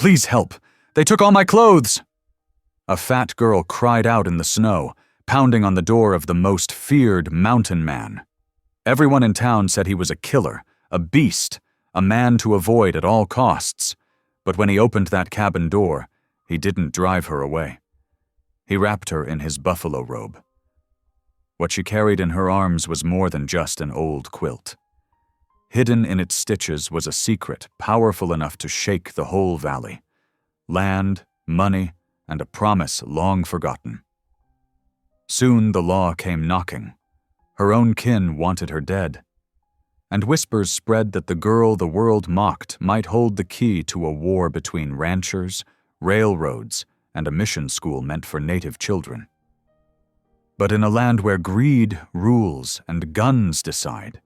Please help! They took all my clothes!" A fat girl cried out in the snow, pounding on the door of the most feared mountain man. Everyone in town said he was a killer, a beast, a man to avoid at all costs. But when he opened that cabin door, he didn't drive her away. He wrapped her in his buffalo robe. What she carried in her arms was more than just an old quilt. Hidden in its stitches was a secret powerful enough to shake the whole valley. Land, money, and a promise long forgotten. Soon the law came knocking. Her own kin wanted her dead. And whispers spread that the girl the world mocked might hold the key to a war between ranchers, railroads, and a mission school meant for native children. But in a land where greed rules and guns decide,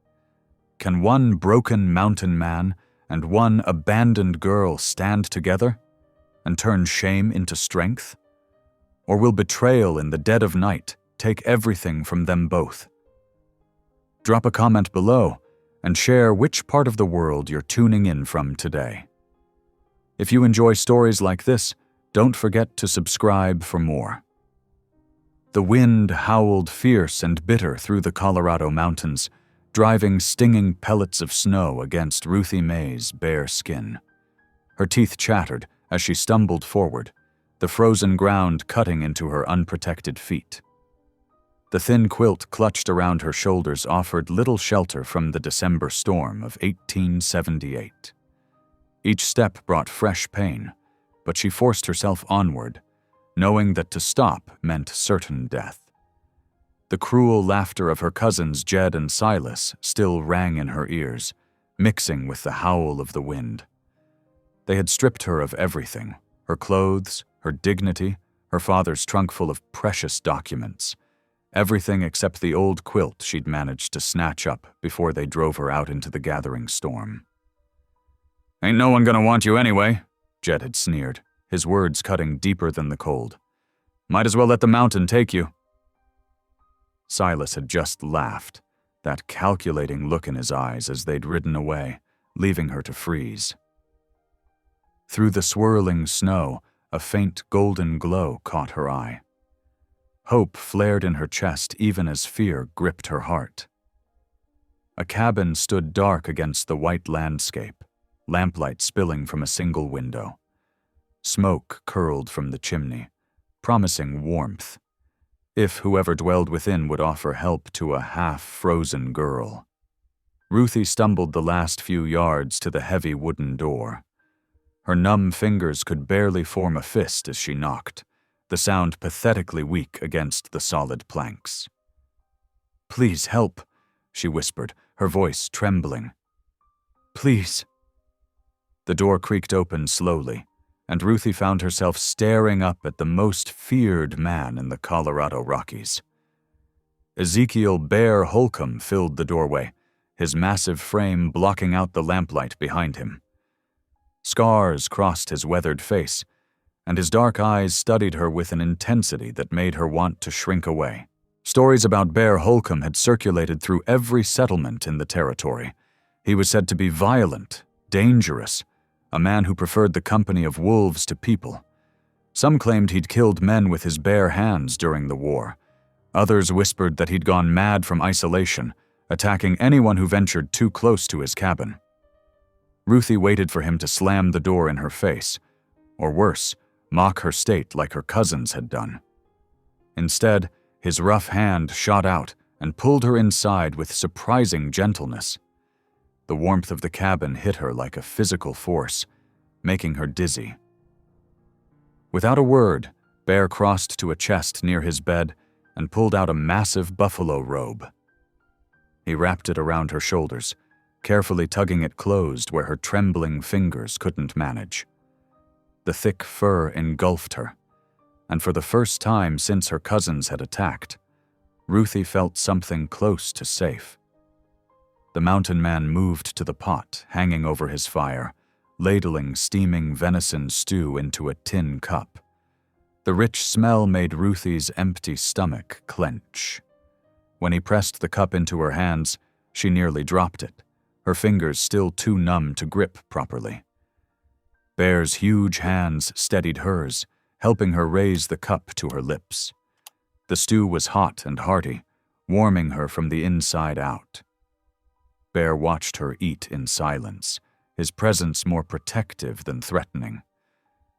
can one broken mountain man and one abandoned girl stand together and turn shame into strength? Or will betrayal in the dead of night take everything from them both? Drop a comment below and share which part of the world you're tuning in from today. If you enjoy stories like this, don't forget to subscribe for more. The wind howled fierce and bitter through the Colorado mountains, driving stinging pellets of snow against Ruthie Mae's bare skin. Her teeth chattered as she stumbled forward, the frozen ground cutting into her unprotected feet. The thin quilt clutched around her shoulders offered little shelter from the December storm of 1878. Each step brought fresh pain, but she forced herself onward, knowing that to stop meant certain death. The cruel laughter of her cousins Jed and Silas still rang in her ears, mixing with the howl of the wind. They had stripped her of everything, her clothes, her dignity, her father's trunk full of precious documents. Everything except the old quilt she'd managed to snatch up before they drove her out into the gathering storm. "Ain't no one gonna want you anyway," Jed had sneered, his words cutting deeper than the cold. "Might as well let the mountain take you." Silas had just laughed, that calculating look in his eyes as they'd ridden away, leaving her to freeze. Through the swirling snow, a faint golden glow caught her eye. Hope flared in her chest even as fear gripped her heart. A cabin stood dark against the white landscape, lamplight spilling from a single window. Smoke curled from the chimney, promising warmth, if whoever dwelled within would offer help to a half-frozen girl. Ruthie stumbled the last few yards to the heavy wooden door. Her numb fingers could barely form a fist as she knocked, the sound pathetically weak against the solid planks. "Please help," she whispered, her voice trembling. "Please." The door creaked open slowly, and Ruthie found herself staring up at the most feared man in the Colorado Rockies. Ezekiel Bear Holcomb filled the doorway, his massive frame blocking out the lamplight behind him. Scars crossed his weathered face, and his dark eyes studied her with an intensity that made her want to shrink away. Stories about Bear Holcomb had circulated through every settlement in the territory. He was said to be violent, dangerous, a man who preferred the company of wolves to people. Some claimed he'd killed men with his bare hands during the war. Others whispered that he'd gone mad from isolation, attacking anyone who ventured too close to his cabin. Ruthie waited for him to slam the door in her face, or worse, mock her state like her cousins had done. Instead, his rough hand shot out and pulled her inside with surprising gentleness. The warmth of the cabin hit her like a physical force, making her dizzy. Without a word, Bear crossed to a chest near his bed and pulled out a massive buffalo robe. He wrapped it around her shoulders, carefully tugging it closed where her trembling fingers couldn't manage. The thick fur engulfed her, and for the first time since her cousins had attacked, Ruthie felt something close to safe. The mountain man moved to the pot hanging over his fire, ladling steaming venison stew into a tin cup. The rich smell made Ruthie's empty stomach clench. When he pressed the cup into her hands, she nearly dropped it, her fingers still too numb to grip properly. Bear's huge hands steadied hers, helping her raise the cup to her lips. The stew was hot and hearty, warming her from the inside out. Bear watched her eat in silence, his presence more protective than threatening.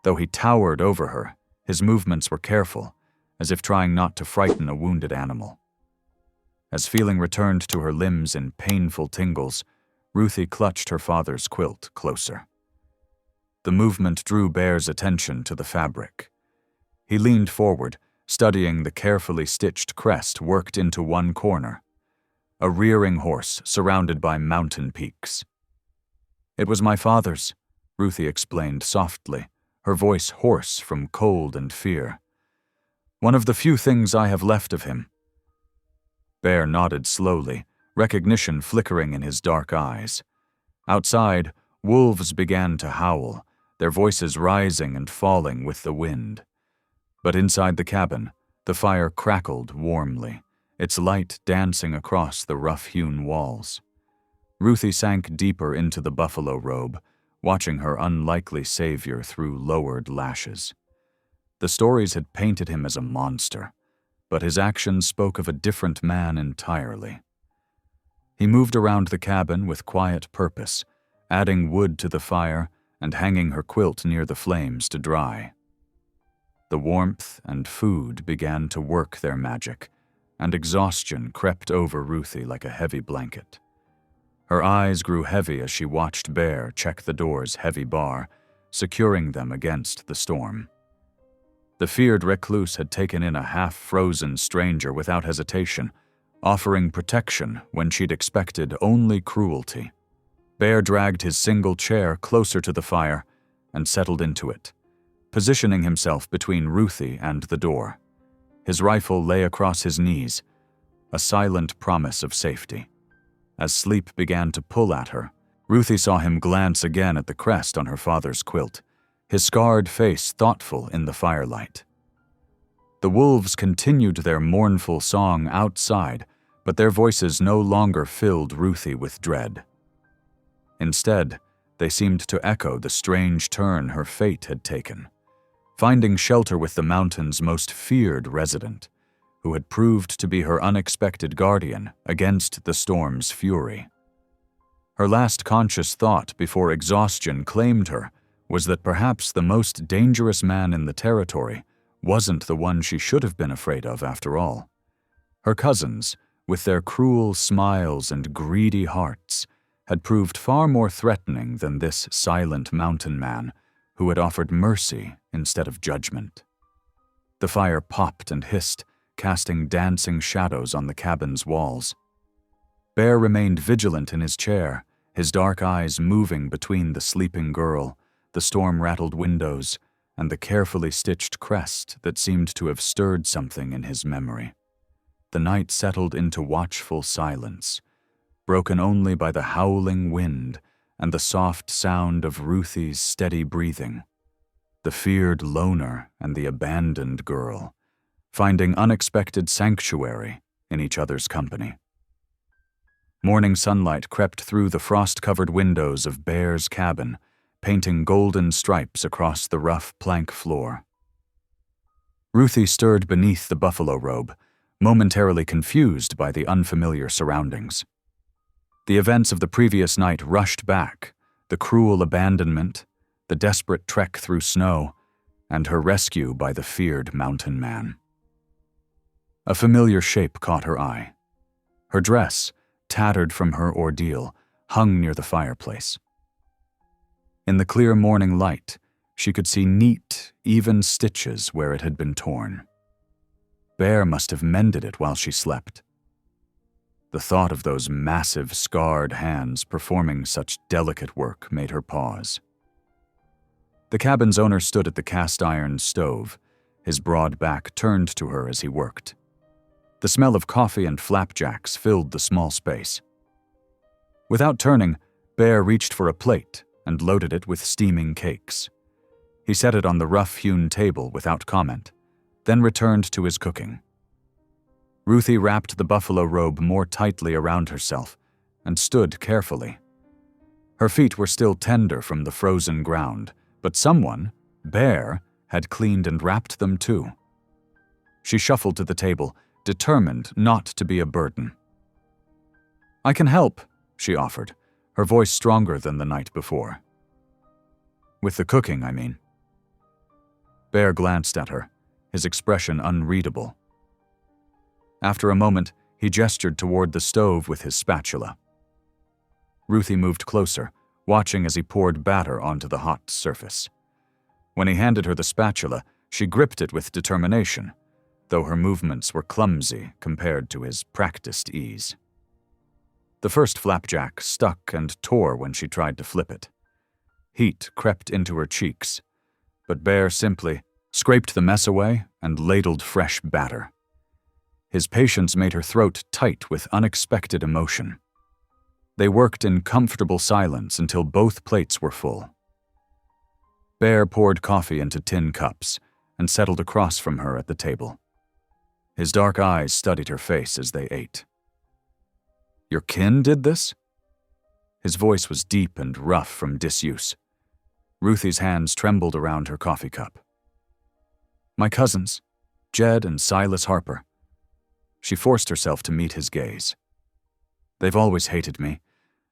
Though he towered over her, his movements were careful, as if trying not to frighten a wounded animal. As feeling returned to her limbs in painful tingles, Ruthie clutched her father's quilt closer. The movement drew Bear's attention to the fabric. He leaned forward, studying the carefully stitched crest worked into one corner. A rearing horse surrounded by mountain peaks. "It was my father's," Ruthie explained softly, her voice hoarse from cold and fear. "One of the few things I have left of him." Bear nodded slowly, recognition flickering in his dark eyes. Outside, wolves began to howl, their voices rising and falling with the wind. But inside the cabin, the fire crackled warmly, its light dancing across the rough-hewn walls. Ruthie sank deeper into the buffalo robe, watching her unlikely savior through lowered lashes. The stories had painted him as a monster, but his actions spoke of a different man entirely. He moved around the cabin with quiet purpose, adding wood to the fire and hanging her quilt near the flames to dry. The warmth and food began to work their magic, and exhaustion crept over Ruthie like a heavy blanket. Her eyes grew heavy as she watched Bear check the door's heavy bar, securing them against the storm. The feared recluse had taken in a half-frozen stranger without hesitation, offering protection when she'd expected only cruelty. Bear dragged his single chair closer to the fire and settled into it, positioning himself between Ruthie and the door. His rifle lay across his knees, a silent promise of safety. As sleep began to pull at her, Ruthie saw him glance again at the crest on her father's quilt, his scarred face thoughtful in the firelight. The wolves continued their mournful song outside, but their voices no longer filled Ruthie with dread. Instead, they seemed to echo the strange turn her fate had taken, finding shelter with the mountain's most feared resident, who had proved to be her unexpected guardian against the storm's fury. Her last conscious thought before exhaustion claimed her was that perhaps the most dangerous man in the territory wasn't the one she should have been afraid of after all. Her cousins, with their cruel smiles and greedy hearts, had proved far more threatening than this silent mountain man who had offered mercy instead of judgment. The fire popped and hissed, casting dancing shadows on the cabin's walls. Bear remained vigilant in his chair, his dark eyes moving between the sleeping girl, the storm-rattled windows, and the carefully stitched crest that seemed to have stirred something in his memory. The night settled into watchful silence, broken only by the howling wind and the soft sound of Ruthie's steady breathing. The feared loner and the abandoned girl, finding unexpected sanctuary in each other's company. Morning sunlight crept through the frost-covered windows of Bear's cabin, painting golden stripes across the rough plank floor. Ruthie stirred beneath the buffalo robe, momentarily confused by the unfamiliar surroundings. The events of the previous night rushed back, the cruel abandonment, the desperate trek through snow, and her rescue by the feared mountain man. A familiar shape caught her eye. Her dress, tattered from her ordeal, hung near the fireplace. In the clear morning light, she could see neat, even stitches where it had been torn. Bear must have mended it while she slept. The thought of those massive, scarred hands performing such delicate work made her pause. The cabin's owner stood at the cast-iron stove, his broad back turned to her as he worked. The smell of coffee and flapjacks filled the small space. Without turning, Bear reached for a plate and loaded it with steaming cakes. He set it on the rough-hewn table without comment, then returned to his cooking. Ruthie wrapped the buffalo robe more tightly around herself and stood carefully. Her feet were still tender from the frozen ground, But someone, Bear, had cleaned and wrapped them too. She shuffled to the table, determined not to be a burden. "I can help," she offered, her voice stronger than the night before. "With the cooking, I mean." Bear glanced at her, his expression unreadable. After a moment, he gestured toward the stove with his spatula. Ruthie moved closer, watching as he poured batter onto the hot surface. When he handed her the spatula, she gripped it with determination, though her movements were clumsy compared to his practiced ease. The first flapjack stuck and tore when she tried to flip it. Heat crept into her cheeks, but Bear simply scraped the mess away and ladled fresh batter. His patience made her throat tight with unexpected emotion. They worked in comfortable silence until both plates were full. Bear poured coffee into tin cups and settled across from her at the table. His dark eyes studied her face as they ate. "Your kin did this?" His voice was deep and rough from disuse. Ruthie's hands trembled around her coffee cup. "My cousins, Jed and Silas Harper." She forced herself to meet his gaze. "They've always hated me,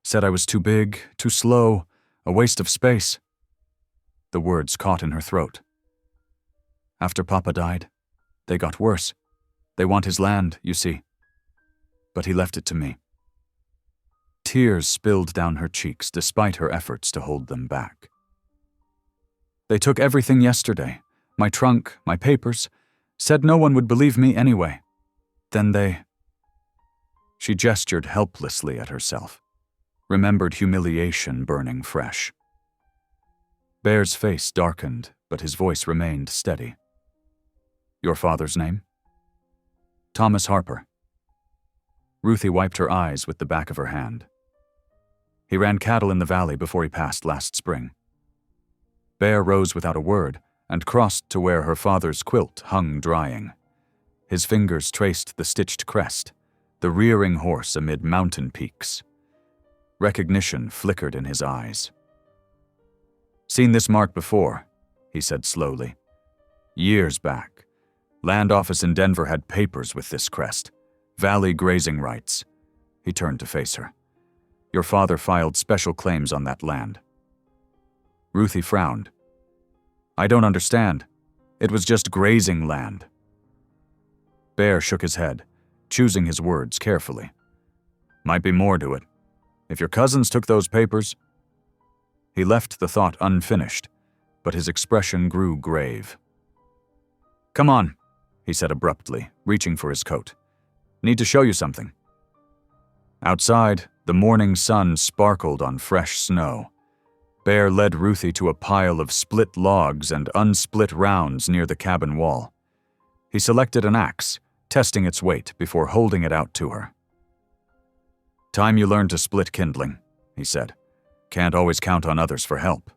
said I was too big, too slow, a waste of space." The words caught in her throat. "After Papa died, they got worse. They want his land, you see. But he left it to me." Tears spilled down her cheeks despite her efforts to hold them back. "They took everything yesterday, my trunk, my papers, said no one would believe me anyway. Then they—" She gestured helplessly at herself, remembered humiliation burning fresh. Bear's face darkened, but his voice remained steady. "Your father's name?" "Thomas Harper." Ruthie wiped her eyes with the back of her hand. "He ran cattle in the valley before he passed last spring." Bear rose without a word and crossed to where her father's quilt hung drying. His fingers traced the stitched crest, the rearing horse amid mountain peaks. Recognition flickered in his eyes. "Seen this mark before," he said slowly. "Years back. Land office in Denver had papers with this crest. Valley grazing rights." He turned to face her. "Your father filed special claims on that land." Ruthie frowned. "I don't understand. It was just grazing land." Bear shook his head, choosing his words carefully. "Might be more to it. If your cousins took those papers—" He left the thought unfinished, but his expression grew grave. "Come on," he said abruptly, reaching for his coat. "Need to show you something." Outside, the morning sun sparkled on fresh snow. Bear led Ruthie to a pile of split logs and unsplit rounds near the cabin wall. He selected an axe, testing its weight before holding it out to her. "Time you learned to split kindling," he said. "Can't always count on others for help."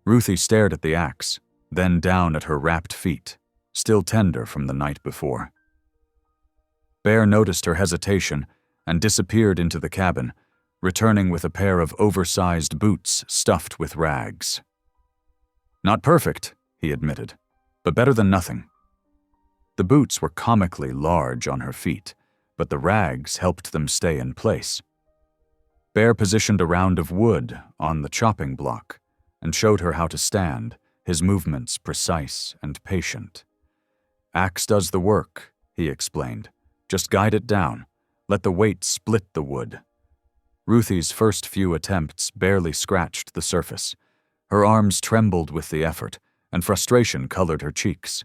Ruthie stared at the axe, then down at her wrapped feet, still tender from the night before. Bear noticed her hesitation and disappeared into the cabin, returning with a pair of oversized boots stuffed with rags. "Not perfect," he admitted, "but better than nothing." The boots were comically large on her feet, but the rags helped them stay in place. Bear positioned a round of wood on the chopping block and showed her how to stand, his movements precise and patient. "Axe does the work," he explained. "Just guide it down. Let the weight split the wood." Ruthie's first few attempts barely scratched the surface. Her arms trembled with the effort, and frustration colored her cheeks.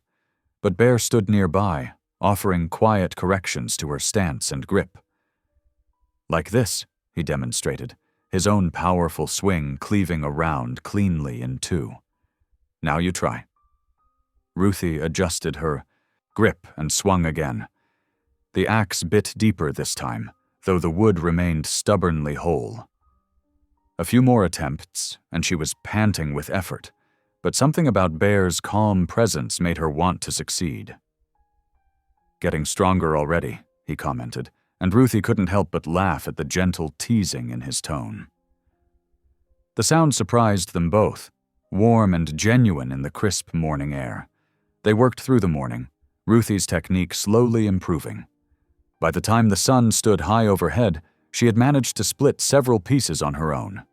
But Bear stood nearby, offering quiet corrections to her stance and grip. "Like this," he demonstrated, his own powerful swing cleaving a round cleanly in two. "Now you try." Ruthie adjusted her grip and swung again. The axe bit deeper this time, though the wood remained stubbornly whole. A few more attempts, and she was panting with effort, but something about Bear's calm presence made her want to succeed. "Getting stronger already," he commented, and Ruthie couldn't help but laugh at the gentle teasing in his tone. The sound surprised them both. warm and genuine in the crisp morning air. They worked through the morning, Ruthie's technique slowly improving. By the time the sun stood high overhead, she had managed to split several pieces on her own.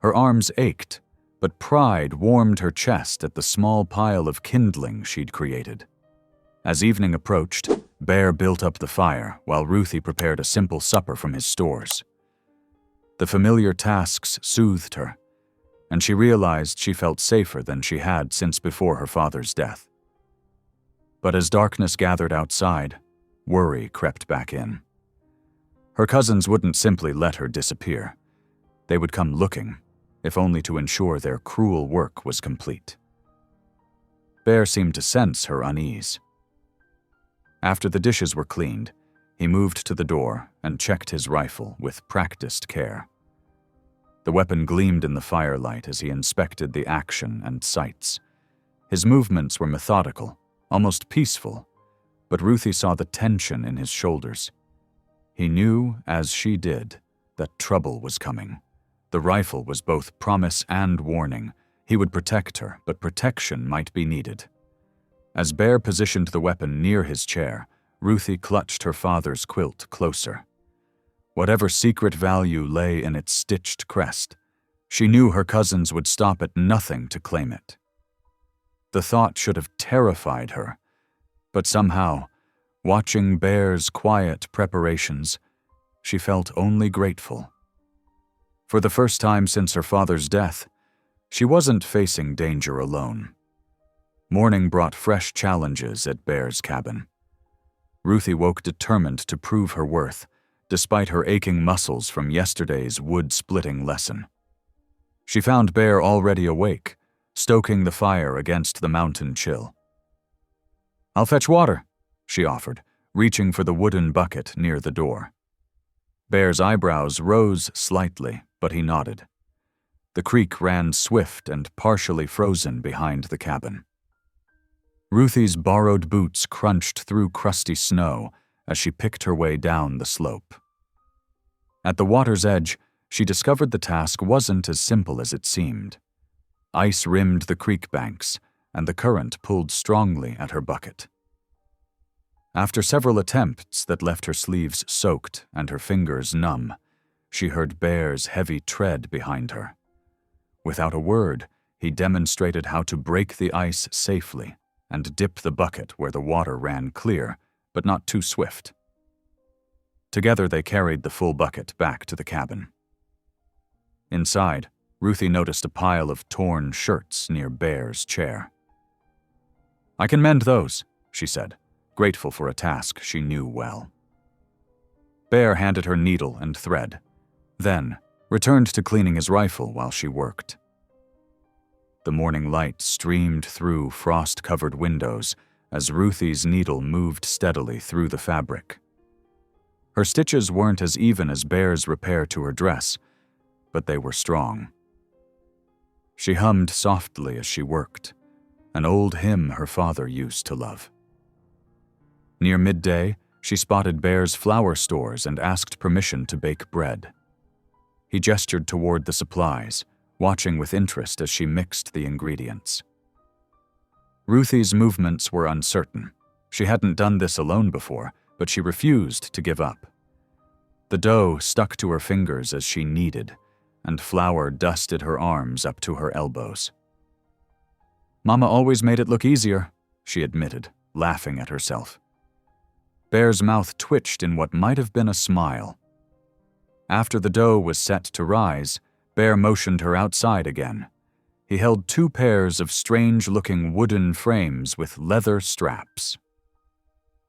Her arms ached, but pride warmed her chest at the small pile of kindling she'd created. As evening approached, Bear built up the fire while Ruthie prepared a simple supper from his stores. The familiar tasks soothed her, and she realized she felt safer than she had since before her father's death. But as darkness gathered outside, worry crept back in. Her cousins wouldn't simply let her disappear. They would come looking, if only to ensure their cruel work was complete. Bear seemed to sense her unease. After the dishes were cleaned, he moved to the door and checked his rifle with practiced care. The weapon gleamed in the firelight as he inspected the action and sights. His movements were methodical, almost peaceful, but Ruthie saw the tension in his shoulders. He knew, as she did, that trouble was coming. The rifle was both promise and warning. He would protect her, but protection might be needed. As Bear positioned the weapon near his chair, Ruthie clutched her father's quilt closer. Whatever secret value lay in its stitched crest, she knew her cousins would stop at nothing to claim it. The thought should have terrified her, but somehow, watching Bear's quiet preparations, she felt only grateful. For the first time since her father's death, she wasn't facing danger alone. Morning brought fresh challenges at Bear's cabin. Ruthie woke determined to prove her worth, despite her aching muscles from yesterday's wood-splitting lesson. She found Bear already awake, stoking the fire against the mountain chill. "I'll fetch water," she offered, reaching for the wooden bucket near the door. Bear's eyebrows rose slightly, but he nodded. The creek ran swift and partially frozen behind the cabin. Ruthie's borrowed boots crunched through crusty snow as she picked her way down the slope. At the water's edge, she discovered the task wasn't as simple as it seemed. Ice rimmed the creek banks, and the current pulled strongly at her bucket. After several attempts that left her sleeves soaked and her fingers numb, she heard Bear's heavy tread behind her. Without a word, he demonstrated how to break the ice safely and dip the bucket where the water ran clear, but not too swift. Together they carried the full bucket back to the cabin. Inside, Ruthie noticed a pile of torn shirts near Bear's chair. "I can mend those," she said, grateful for a task she knew well. Bear handed her needle and thread, then returned to cleaning his rifle while she worked. The morning light streamed through frost-covered windows as Ruthie's needle moved steadily through the fabric. Her stitches weren't as even as Bear's repair to her dress, but they were strong. She hummed softly as she worked, an old hymn her father used to love. Near midday, she spotted Bear's flour stores and asked permission to bake bread. He gestured toward the supplies, watching with interest as she mixed the ingredients. Ruthie's movements were uncertain. She hadn't done this alone before, but she refused to give up. The dough stuck to her fingers as she kneaded, and flour dusted her arms up to her elbows. "Mama always made it look easier," she admitted, laughing at herself. Bear's mouth twitched in what might have been a smile. After the dough was set to rise, Bear motioned her outside again. He held 2 pairs of strange-looking wooden frames with leather straps.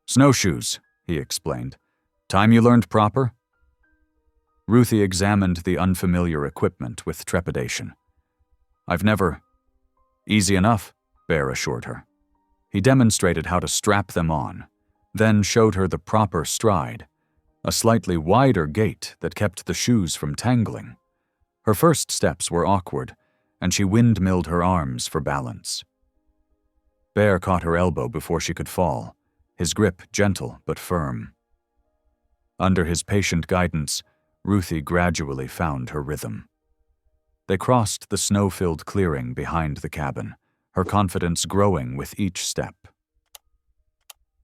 "Snowshoes," he explained. "Time you learned proper?" Ruthie examined the unfamiliar equipment with trepidation. "I've never—" "Easy enough," Bear assured her. He demonstrated how to strap them on, then showed her the proper stride, a slightly wider gait that kept the shoes from tangling. Her first steps were awkward, and she windmilled her arms for balance. Bear caught her elbow before she could fall, his grip gentle but firm. Under his patient guidance, Ruthie gradually found her rhythm. They crossed the snow-filled clearing behind the cabin, her confidence growing with each step.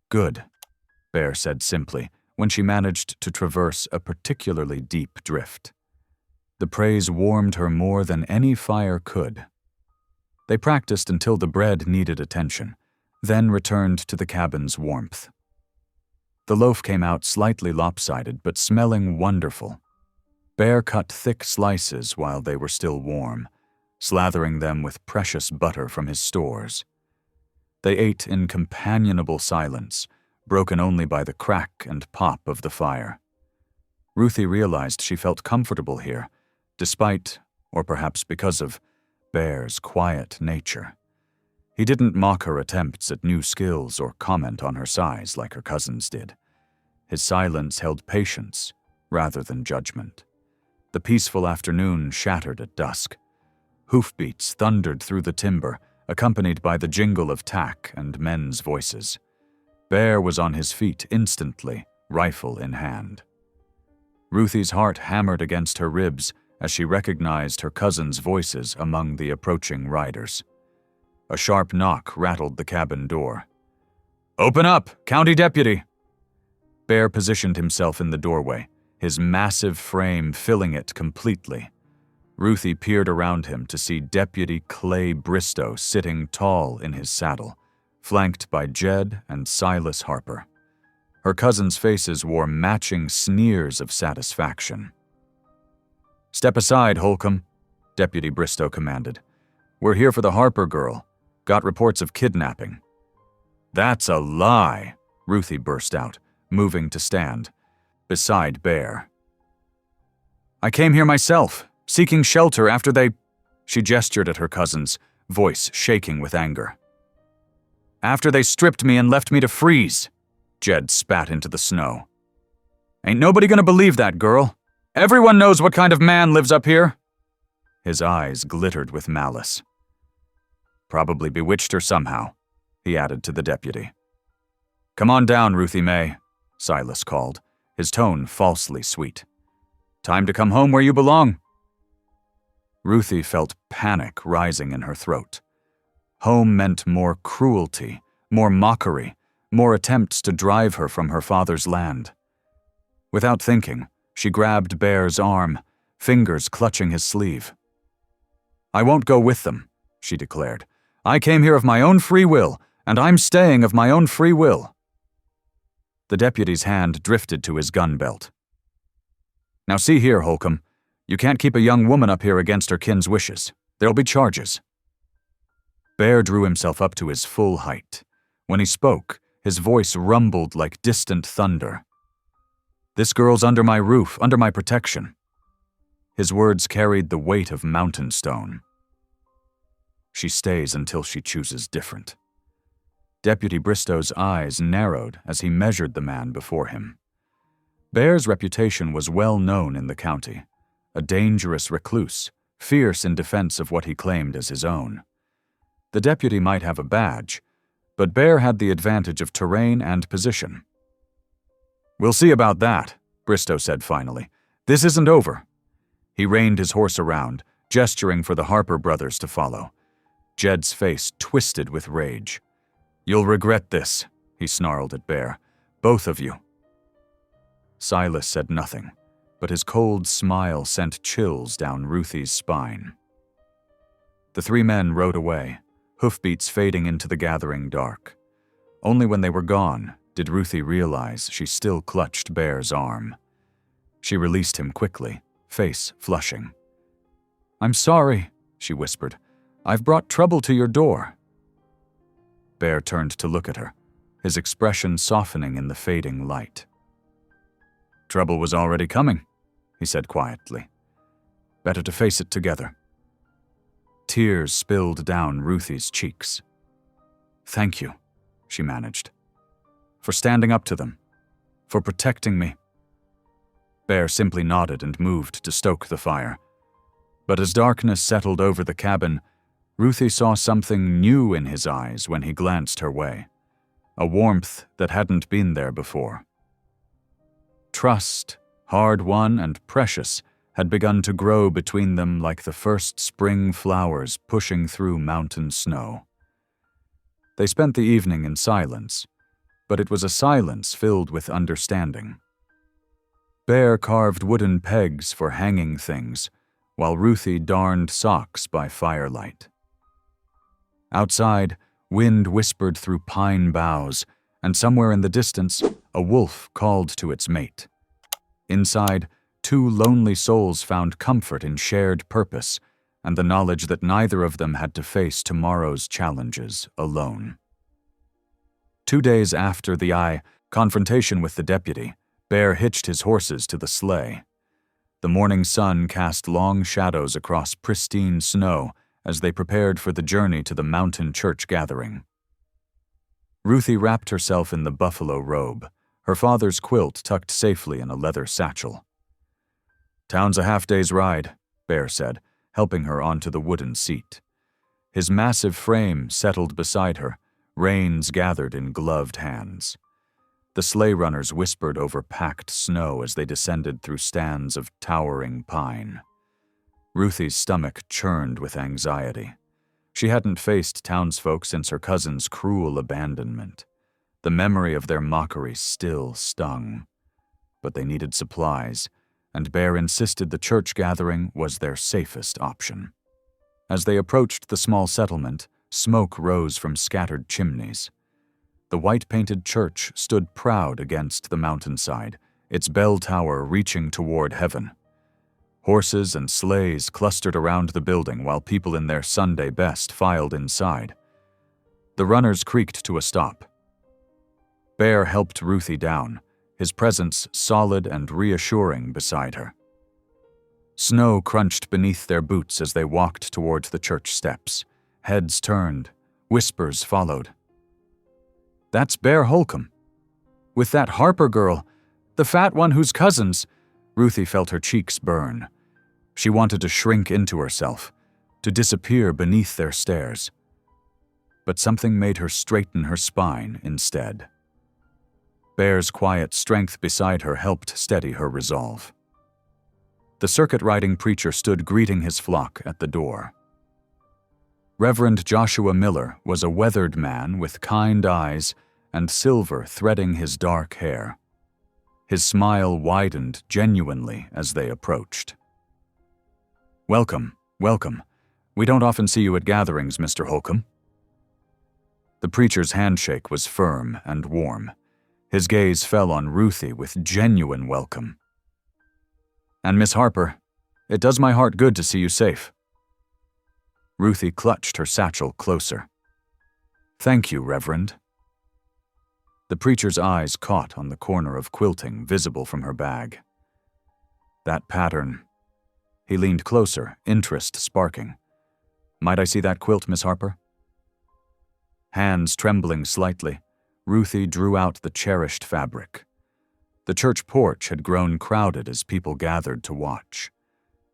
"Good," Bear said simply when she managed to traverse a particularly deep drift. The praise warmed her more than any fire could. They practiced until the bread needed attention, then returned to the cabin's warmth. The loaf came out slightly lopsided but smelling wonderful. Bear cut thick slices while they were still warm, slathering them with precious butter from his stores. They ate in companionable silence, broken only by the crack and pop of the fire. Ruthie realized she felt comfortable here, despite, or perhaps because of, Bear's quiet nature. He didn't mock her attempts at new skills or comment on her size like her cousins did. His silence held patience rather than judgment. The peaceful afternoon shattered at dusk. Hoofbeats thundered through the timber, accompanied by the jingle of tack and men's voices. Bear was on his feet instantly, rifle in hand. Ruthie's heart hammered against her ribs as she recognized her cousins' voices among the approaching riders. A sharp knock rattled the cabin door. "Open up, County Deputy!" Bear positioned himself in the doorway, his massive frame filling it completely. Ruthie peered around him to see Deputy Clay Bristow sitting tall in his saddle, flanked by Jed and Silas Harper. Her cousins' faces wore matching sneers of satisfaction. "Step aside, Holcomb," Deputy Bristow commanded. "We're here for the Harper girl. Got reports of kidnapping." "That's a lie," Ruthie burst out, moving to stand beside Bear. "I came here myself, seeking shelter after they—" She gestured at her cousins, voice shaking with anger. "After they stripped me and left me to freeze," Jed spat into the snow. "Ain't nobody gonna believe that, girl. Everyone knows what kind of man lives up here." His eyes glittered with malice. "Probably bewitched her somehow," he added to the deputy. "Come on down, Ruthie Mae," Silas called, his tone falsely sweet. "Time to come home where you belong." Ruthie felt panic rising in her throat. Home meant more cruelty, more mockery, more attempts to drive her from her father's land. Without thinking, she grabbed Bear's arm, fingers clutching his sleeve. "I won't go with them," she declared. "I came here of my own free will, and I'm staying of my own free will." The deputy's hand drifted to his gun belt. "Now see here, Holcomb. You can't keep a young woman up here against her kin's wishes. There'll be charges." Bear drew himself up to his full height. When he spoke, his voice rumbled like distant thunder. "This girl's under my roof, under my protection." His words carried the weight of mountain stone. "She stays until she chooses different." Deputy Bristow's eyes narrowed as he measured the man before him. Bear's reputation was well known in the county, a dangerous recluse, fierce in defense of what he claimed as his own. The deputy might have a badge, but Bear had the advantage of terrain and position. "We'll see about that," Bristow said finally. "This isn't over." He reined his horse around, gesturing for the Harper brothers to follow. Jed's face twisted with rage. "You'll regret this," he snarled at Bear. "Both of you." Silas said nothing, but his cold smile sent chills down Ruthie's spine. The three men rode away, hoofbeats fading into the gathering dark. Only when they were gone did Ruthie realize she still clutched Bear's arm. She released him quickly, face flushing. "I'm sorry," she whispered. "I've brought trouble to your door." Bear turned to look at her, his expression softening in the fading light. "Trouble was already coming," he said quietly. "Better to face it together." Tears spilled down Ruthie's cheeks. "Thank you," she managed. "For standing up to them. For protecting me." Bear simply nodded and moved to stoke the fire. But as darkness settled over the cabin, Ruthie saw something new in his eyes when he glanced her way, a warmth that hadn't been there before. Trust, hard-won and precious, had begun to grow between them like the first spring flowers pushing through mountain snow. They spent the evening in silence, but it was a silence filled with understanding. Bear carved wooden pegs for hanging things, while Ruthie darned socks by firelight. Outside, wind whispered through pine boughs, and somewhere in the distance, a wolf called to its mate. Inside, two lonely souls found comfort in shared purpose and the knowledge that neither of them had to face tomorrow's challenges alone. 2 days after the confrontation with the deputy, Bear hitched his horses to the sleigh. The morning sun cast long shadows across pristine snow as they prepared for the journey to the mountain church gathering. Ruthie wrapped herself in the buffalo robe, her father's quilt tucked safely in a leather satchel. "Town's a half-day's ride," Bear said, helping her onto the wooden seat. His massive frame settled beside her, reins gathered in gloved hands. The sleigh runners whispered over packed snow as they descended through stands of towering pine. Ruthie's stomach churned with anxiety. She hadn't faced townsfolk since her cousin's cruel abandonment. The memory of their mockery still stung. But they needed supplies, and Bear insisted the church gathering was their safest option. As they approached the small settlement, smoke rose from scattered chimneys. The white-painted church stood proud against the mountainside, its bell tower reaching toward heaven. Horses and sleighs clustered around the building while people in their Sunday best filed inside. The runners creaked to a stop. Bear helped Ruthie down, his presence solid and reassuring beside her. Snow crunched beneath their boots as they walked toward the church steps. Heads turned, whispers followed. "That's Bear Holcomb. With that Harper girl, the fat one whose cousins..." Ruthie felt her cheeks burn. She wanted to shrink into herself, to disappear beneath their stares. But something made her straighten her spine instead. Bear's quiet strength beside her helped steady her resolve. The circuit-riding preacher stood greeting his flock at the door. Reverend Joshua Miller was a weathered man with kind eyes and silver threading his dark hair. His smile widened genuinely as they approached. "Welcome, welcome. We don't often see you at gatherings, Mr. Holcomb." The preacher's handshake was firm and warm. His gaze fell on Ruthie with genuine welcome. "And Miss Harper, it does my heart good to see you safe." Ruthie clutched her satchel closer. "Thank you, Reverend." The preacher's eyes caught on the corner of quilting visible from her bag. "That pattern." He leaned closer, interest sparking. "Might I see that quilt, Miss Harper?" Hands trembling slightly, Ruthie drew out the cherished fabric. The church porch had grown crowded as people gathered to watch.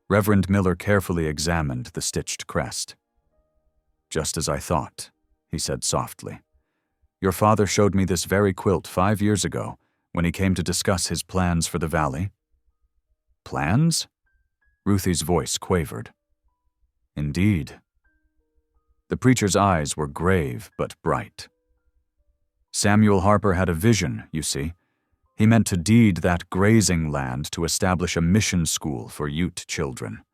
Reverend Miller carefully examined the stitched crest. "Just as I thought," he said softly. "Your father showed me this very quilt 5 years ago when he came to discuss his plans for the valley." "Plans?" Ruthie's voice quavered. "Indeed." The preacher's eyes were grave but bright. "Samuel Harper had a vision, you see. He meant to deed that grazing land to establish a mission school for Ute children,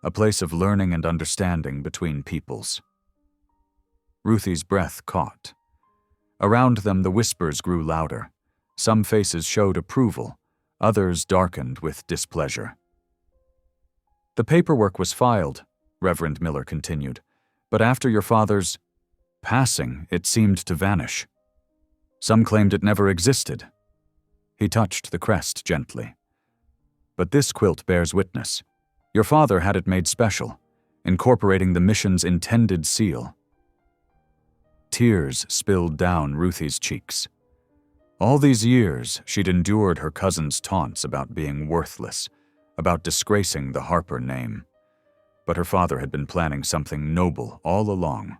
a place of learning and understanding between peoples." Ruthie's breath caught. Around them the whispers grew louder. Some faces showed approval, others darkened with displeasure. "The paperwork was filed," Reverend Miller continued, "but after your father's passing, it seemed to vanish. Some claimed it never existed." He touched the crest gently. "But this quilt bears witness. Your father had it made special, incorporating the mission's intended seal." Tears spilled down Ruthie's cheeks. All these years, she'd endured her cousin's taunts about being worthless, about disgracing the Harper name. But her father had been planning something noble all along.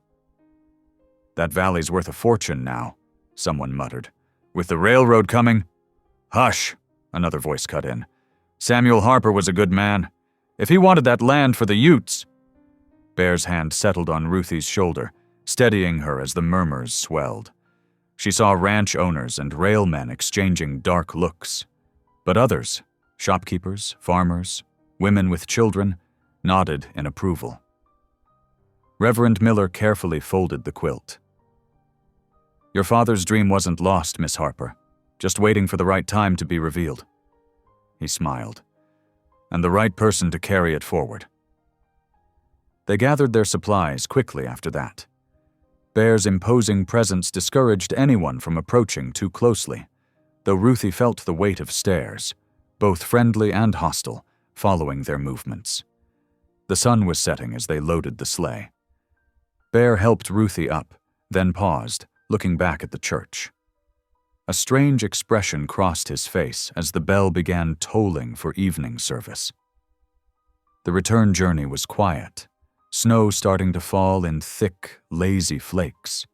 "That valley's worth a fortune now," someone muttered. "With the railroad coming..." "Hush," another voice cut in. "Samuel Harper was a good man. If he wanted that land for the Utes. Bear's hand settled on Ruthie's shoulder, steadying her as the murmurs swelled. She saw ranch owners and railmen exchanging dark looks. But others, shopkeepers, farmers, women with children, nodded in approval. Reverend Miller carefully folded the quilt. Your father's dream wasn't lost, Miss Harper, just waiting for the right time to be revealed. He smiled. And the right person to carry it forward. They gathered their supplies quickly after that. Bear's imposing presence discouraged anyone from approaching too closely, though Ruthie felt the weight of stares, both friendly and hostile, following their movements. The sun was setting as they loaded the sleigh. Bear helped Ruthie up, then paused, looking back at the church. A strange expression crossed his face as the bell began tolling for evening service. The return journey was quiet, snow starting to fall in thick, lazy flakes.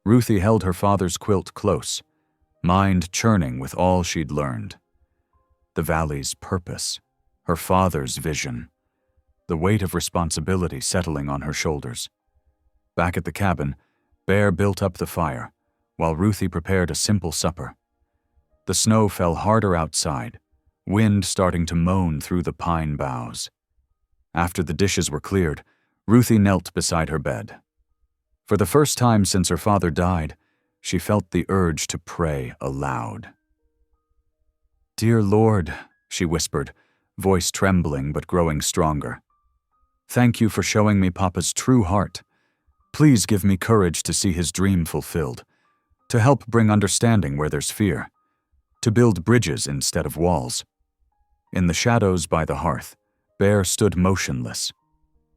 Ruthie held her father's quilt close, mind churning with all she'd learned. The valley's purpose, her father's vision, the weight of responsibility settling on her shoulders. Back at the cabin, Bear built up the fire, while Ruthie prepared a simple supper. The snow fell harder outside, wind starting to moan through the pine boughs. After the dishes were cleared, Ruthie knelt beside her bed. For the first time since her father died, she felt the urge to pray aloud. "Dear Lord," she whispered, voice trembling but growing stronger. "Thank you for showing me Papa's true heart. Please give me courage to see his dream fulfilled, to help bring understanding where there's fear, to build bridges instead of walls." In the shadows by the hearth, Bear stood motionless.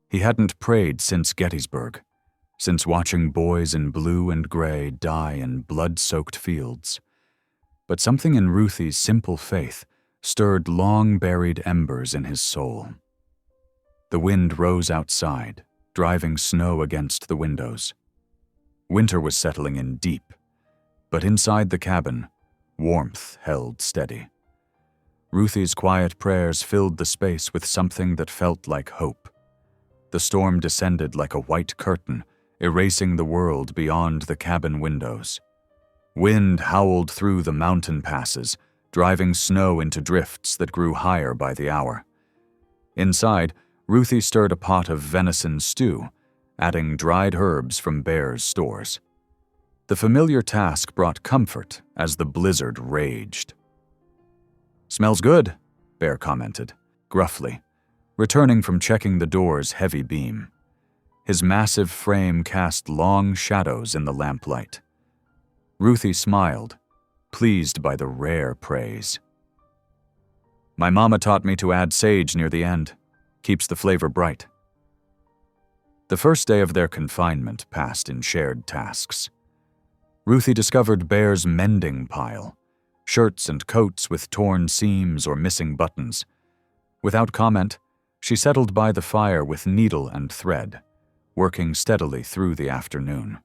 He hadn't prayed since Gettysburg, since watching boys in blue and gray die in blood-soaked fields. But something in Ruthie's simple faith stirred long-buried embers in his soul. The wind rose outside, driving snow against the windows. Winter was settling in deep, but inside the cabin, warmth held steady. Ruthie's quiet prayers filled the space with something that felt like hope. The storm descended like a white curtain, erasing the world beyond the cabin windows. Wind howled through the mountain passes, driving snow into drifts that grew higher by the hour. Inside, Ruthie stirred a pot of venison stew, adding dried herbs from Bear's stores. The familiar task brought comfort as the blizzard raged. "Smells good," Bear commented, gruffly, returning from checking the door's heavy beam. His massive frame cast long shadows in the lamplight. Ruthie smiled, pleased by the rare praise. "My mama taught me to add sage near the end. Keeps the flavor bright." The first day of their confinement passed in shared tasks. Ruthie discovered Bear's mending pile, shirts and coats with torn seams or missing buttons. Without comment, she settled by the fire with needle and thread, working steadily through the afternoon.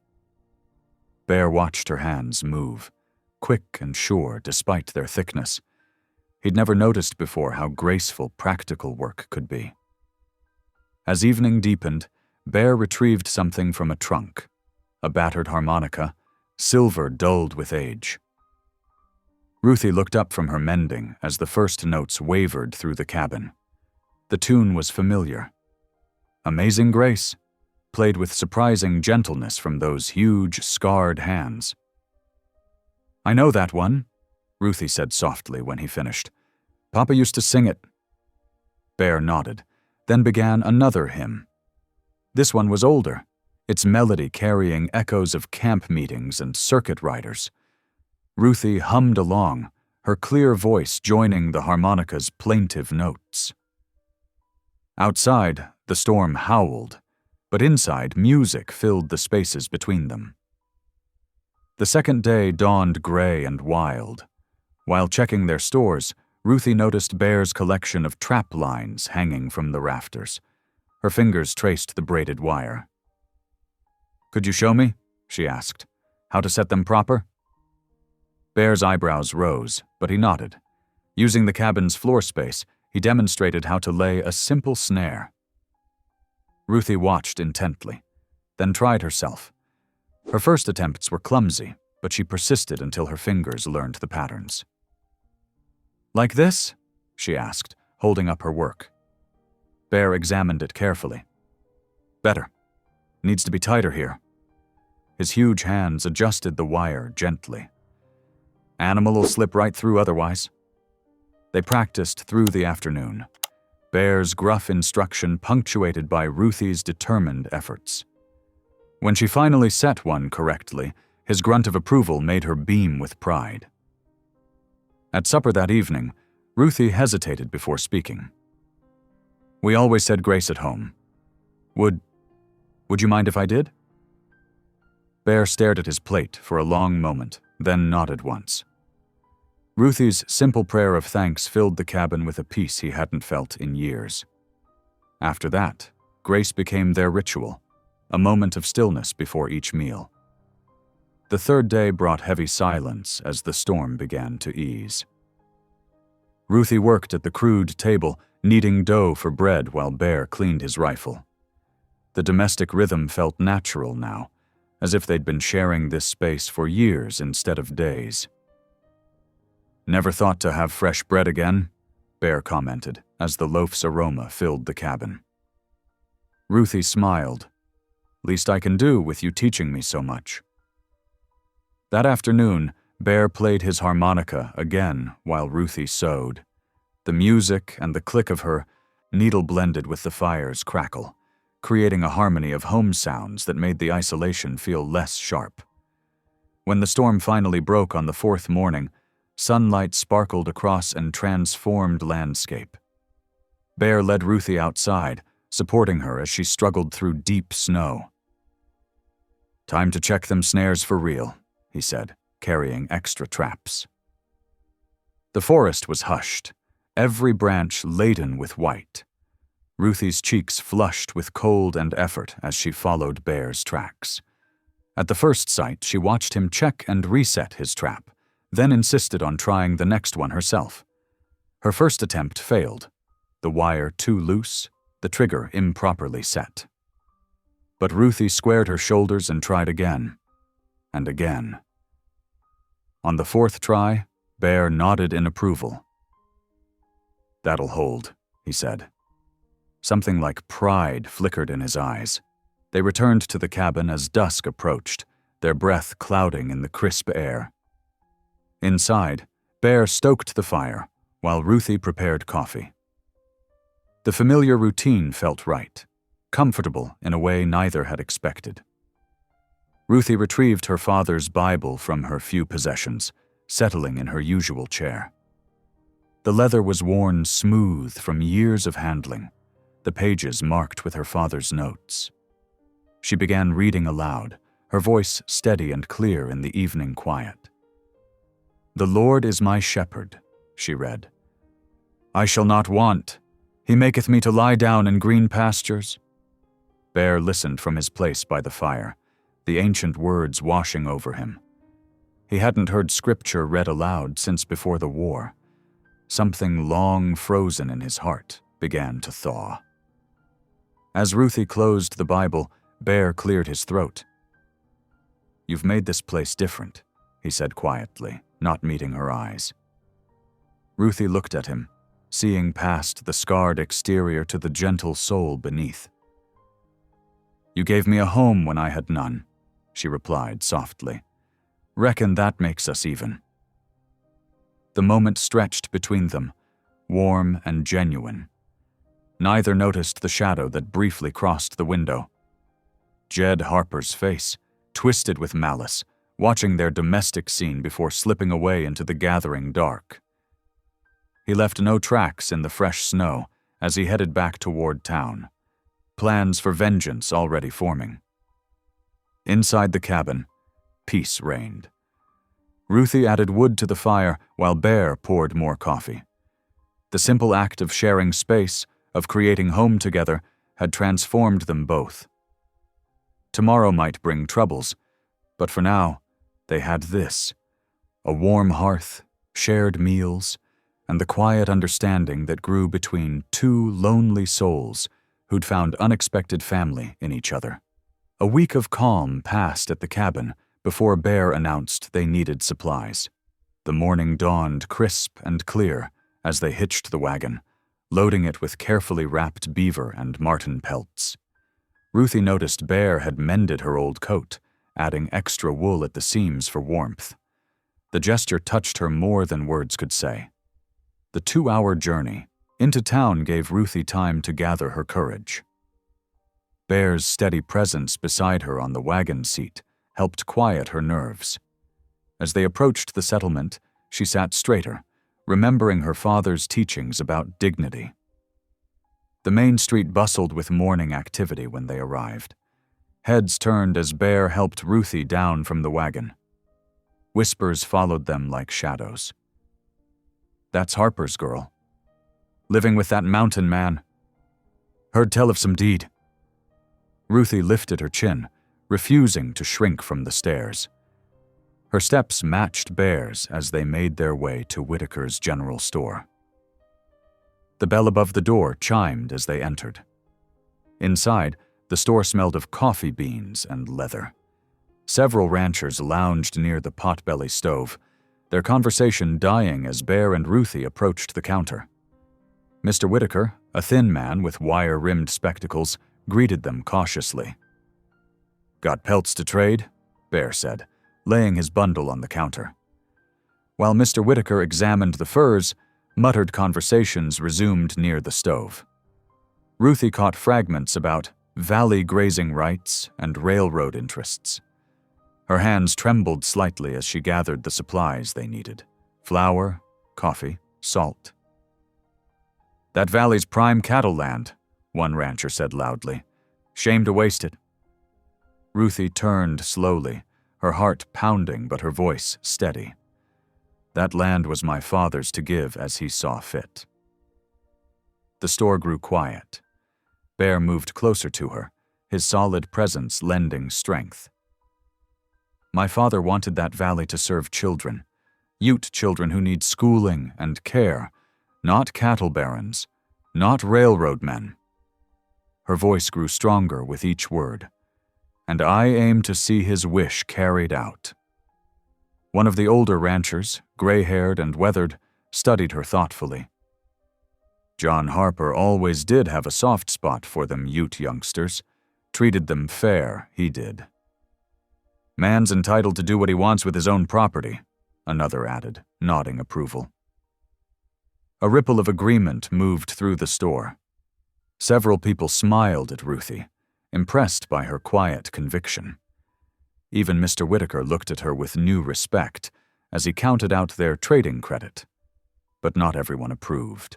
Bear watched her hands move, quick and sure despite their thickness. He'd never noticed before how graceful practical work could be. As evening deepened, Bear retrieved something from a trunk, a battered harmonica, silver dulled with age. Ruthie looked up from her mending as the first notes wavered through the cabin. The tune was familiar. Amazing Grace, played with surprising gentleness from those huge, scarred hands. "I know that one," Ruthie said softly when he finished. "Papa used to sing it." Bear nodded, then began another hymn. This one was older, its melody carrying echoes of camp meetings and circuit riders. Ruthie hummed along, her clear voice joining the harmonica's plaintive notes. Outside, the storm howled, but inside, music filled the spaces between them. The second day dawned gray and wild. While checking their stores, Ruthie noticed Bear's collection of trap lines hanging from the rafters. Her fingers traced the braided wire. "Could you show me?" she asked. "How to set them proper?" Bear's eyebrows rose, but he nodded. Using the cabin's floor space, he demonstrated how to lay a simple snare. Ruthie watched intently, then tried herself. Her first attempts were clumsy, but she persisted until her fingers learned the patterns. "Like this?" she asked, holding up her work. Bear examined it carefully. "Better. Needs to be tighter here." His huge hands adjusted the wire gently. "Animal'll slip right through otherwise." They practiced through the afternoon, Bear's gruff instruction punctuated by Ruthie's determined efforts. When she finally set one correctly, his grunt of approval made her beam with pride. At supper that evening, Ruthie hesitated before speaking. "We always said grace at home. Would you mind if I did?" Bear stared at his plate for a long moment, then nodded once. Ruthie's simple prayer of thanks filled the cabin with a peace he hadn't felt in years. After that, grace became their ritual, a moment of stillness before each meal. The third day brought heavy silence as the storm began to ease. Ruthie worked at the crude table, kneading dough for bread while Bear cleaned his rifle. The domestic rhythm felt natural now, as if they'd been sharing this space for years instead of days. "Never thought to have fresh bread again," Bear commented as the loaf's aroma filled the cabin. Ruthie smiled. "Least I can do with you teaching me so much." That afternoon, Bear played his harmonica again while Ruthie sewed. The music and the click of her needle blended with the fire's crackle, creating a harmony of home sounds that made the isolation feel less sharp. When the storm finally broke on the fourth morning, sunlight sparkled across an transformed landscape. Bear led Ruthie outside, supporting her as she struggled through deep snow. "Time to check them snares for real," he said, carrying extra traps. The forest was hushed, every branch laden with white. Ruthie's cheeks flushed with cold and effort as she followed Bear's tracks. At the first sight, she watched him check and reset his trap, then insisted on trying the next one herself. Her first attempt failed, the wire too loose, the trigger improperly set. But Ruthie squared her shoulders and tried again, and again. On the fourth try, Bear nodded in approval. "That'll hold," he said. Something like pride flickered in his eyes. They returned to the cabin as dusk approached, their breath clouding in the crisp air. Inside, Bear stoked the fire, while Ruthie prepared coffee. The familiar routine felt right, comfortable in a way neither had expected. Ruthie retrieved her father's Bible from her few possessions, settling in her usual chair. The leather was worn smooth from years of handling, the pages marked with her father's notes. She began reading aloud, her voice steady and clear in the evening quiet. "The Lord is my shepherd," she read. "I shall not want. He maketh me to lie down in green pastures." Bear listened from his place by the fire, the ancient words washing over him. He hadn't heard scripture read aloud since before the war. Something long frozen in his heart began to thaw. As Ruthie closed the Bible, Bear cleared his throat. "You've made this place different," he said quietly, not meeting her eyes. Ruthie looked at him, seeing past the scarred exterior to the gentle soul beneath. "You gave me a home when I had none," she replied softly. "Reckon that makes us even." The moment stretched between them, warm and genuine. Neither noticed the shadow that briefly crossed the window. Jed Harper's face, twisted with malice, watching their domestic scene before slipping away into the gathering dark. He left no tracks in the fresh snow as he headed back toward town, plans for vengeance already forming. Inside the cabin, peace reigned. Ruthie added wood to the fire while Bear poured more coffee. The simple act of sharing space, of creating home together, had transformed them both. Tomorrow might bring troubles, but for now, they had this: a warm hearth, shared meals, and the quiet understanding that grew between two lonely souls who'd found unexpected family in each other. A week of calm passed at the cabin before Bear announced they needed supplies. The morning dawned crisp and clear as they hitched the wagon, loading it with carefully wrapped beaver and marten pelts. Ruthie noticed Bear had mended her old coat, adding extra wool at the seams for warmth. The gesture touched her more than words could say. The 2-hour journey into town gave Ruthie time to gather her courage. Bear's steady presence beside her on the wagon seat helped quiet her nerves. As they approached the settlement, she sat straighter, remembering her father's teachings about dignity. The main street bustled with morning activity when they arrived. Heads turned as Bear helped Ruthie down from the wagon. Whispers followed them like shadows. "That's Harper's girl. Living with that mountain man. Heard tell of some deed." Ruthie lifted her chin, refusing to shrink from the stairs. Her steps matched Bear's as they made their way to Whitaker's general store. The bell above the door chimed as they entered. Inside, the store smelled of coffee beans and leather. Several ranchers lounged near the potbelly stove, their conversation dying as Bear and Ruthie approached the counter. Mr. Whitaker, a thin man with wire-rimmed spectacles, greeted them cautiously. "Got pelts to trade?" Bear said, laying his bundle on the counter. While Mr. Whitaker examined the furs, muttered conversations resumed near the stove. Ruthie caught fragments about valley grazing rights and railroad interests. Her hands trembled slightly as she gathered the supplies they needed: flour, coffee, salt. "That valley's prime cattle land," one rancher said loudly. "Shame to waste it." Ruthie turned slowly, her heart pounding but her voice steady. "That land was my father's to give as he saw fit." The store grew quiet. Bear moved closer to her, his solid presence lending strength. "My father wanted that valley to serve children, Ute children who need schooling and care, not cattle barons, not railroad men." Her voice grew stronger with each word. "And I aim to see his wish carried out." One of the older ranchers, gray-haired and weathered, studied her thoughtfully. "John Harper always did have a soft spot for them Ute youngsters. Treated them fair, he did." "Man's entitled to do what he wants with his own property," another added, nodding approval. A ripple of agreement moved through the store. Several people smiled at Ruthie, impressed by her quiet conviction. Even Mr. Whitaker looked at her with new respect as he counted out their trading credit. But not everyone approved.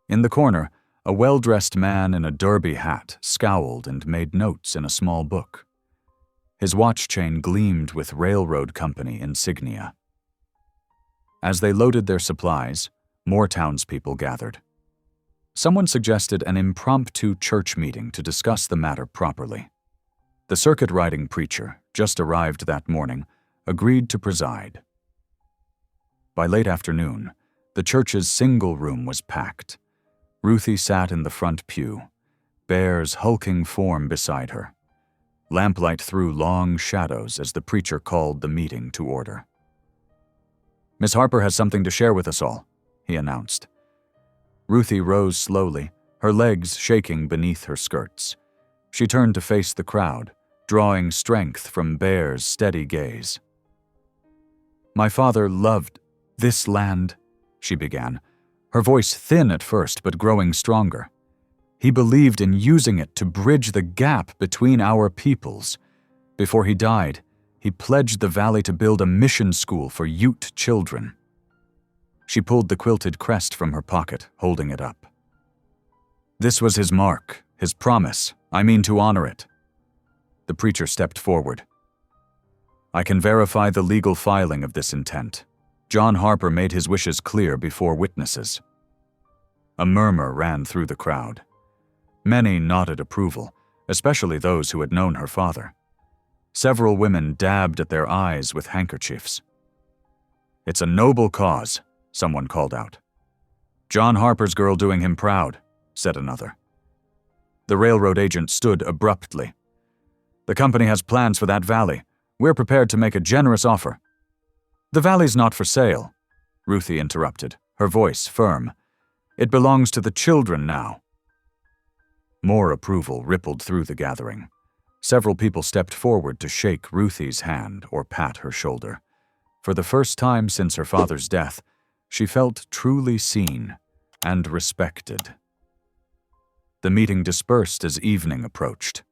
In the corner, a well-dressed man in a derby hat scowled and made notes in a small book. His watch chain gleamed with railroad company insignia. As they loaded their supplies, more townspeople gathered. Someone suggested an impromptu church meeting to discuss the matter properly. The circuit-riding preacher, just arrived that morning, agreed to preside. By late afternoon, the church's single room was packed. Ruthie sat in the front pew, Bear's hulking form beside her. Lamplight threw long shadows as the preacher called the meeting to order. "Miss Harper has something to share with us all," he announced. Ruthie rose slowly, her legs shaking beneath her skirts. She turned to face the crowd, drawing strength from Bear's steady gaze. "My father loved this land," she began, her voice thin at first but growing stronger. "He believed in using it to bridge the gap between our peoples. Before he died, he pledged the valley to build a mission school for Ute children." She pulled the quilted crest from her pocket, holding it up. "This was his mark, his promise. I mean to honor it." The preacher stepped forward. "I can verify the legal filing of this intent. John Harper made his wishes clear before witnesses." A murmur ran through the crowd. Many nodded approval, especially those who had known her father. Several women dabbed at their eyes with handkerchiefs. "It's a noble cause," someone called out. "John Harper's girl doing him proud," said another. The railroad agent stood abruptly. "The company has plans for that valley. We're prepared to make a generous offer." "The valley's not for sale," Ruthie interrupted, her voice firm. "It belongs to the children now." More approval rippled through the gathering. Several people stepped forward to shake Ruthie's hand or pat her shoulder. For the first time since her father's death, she felt truly seen and respected. The meeting dispersed as evening approached.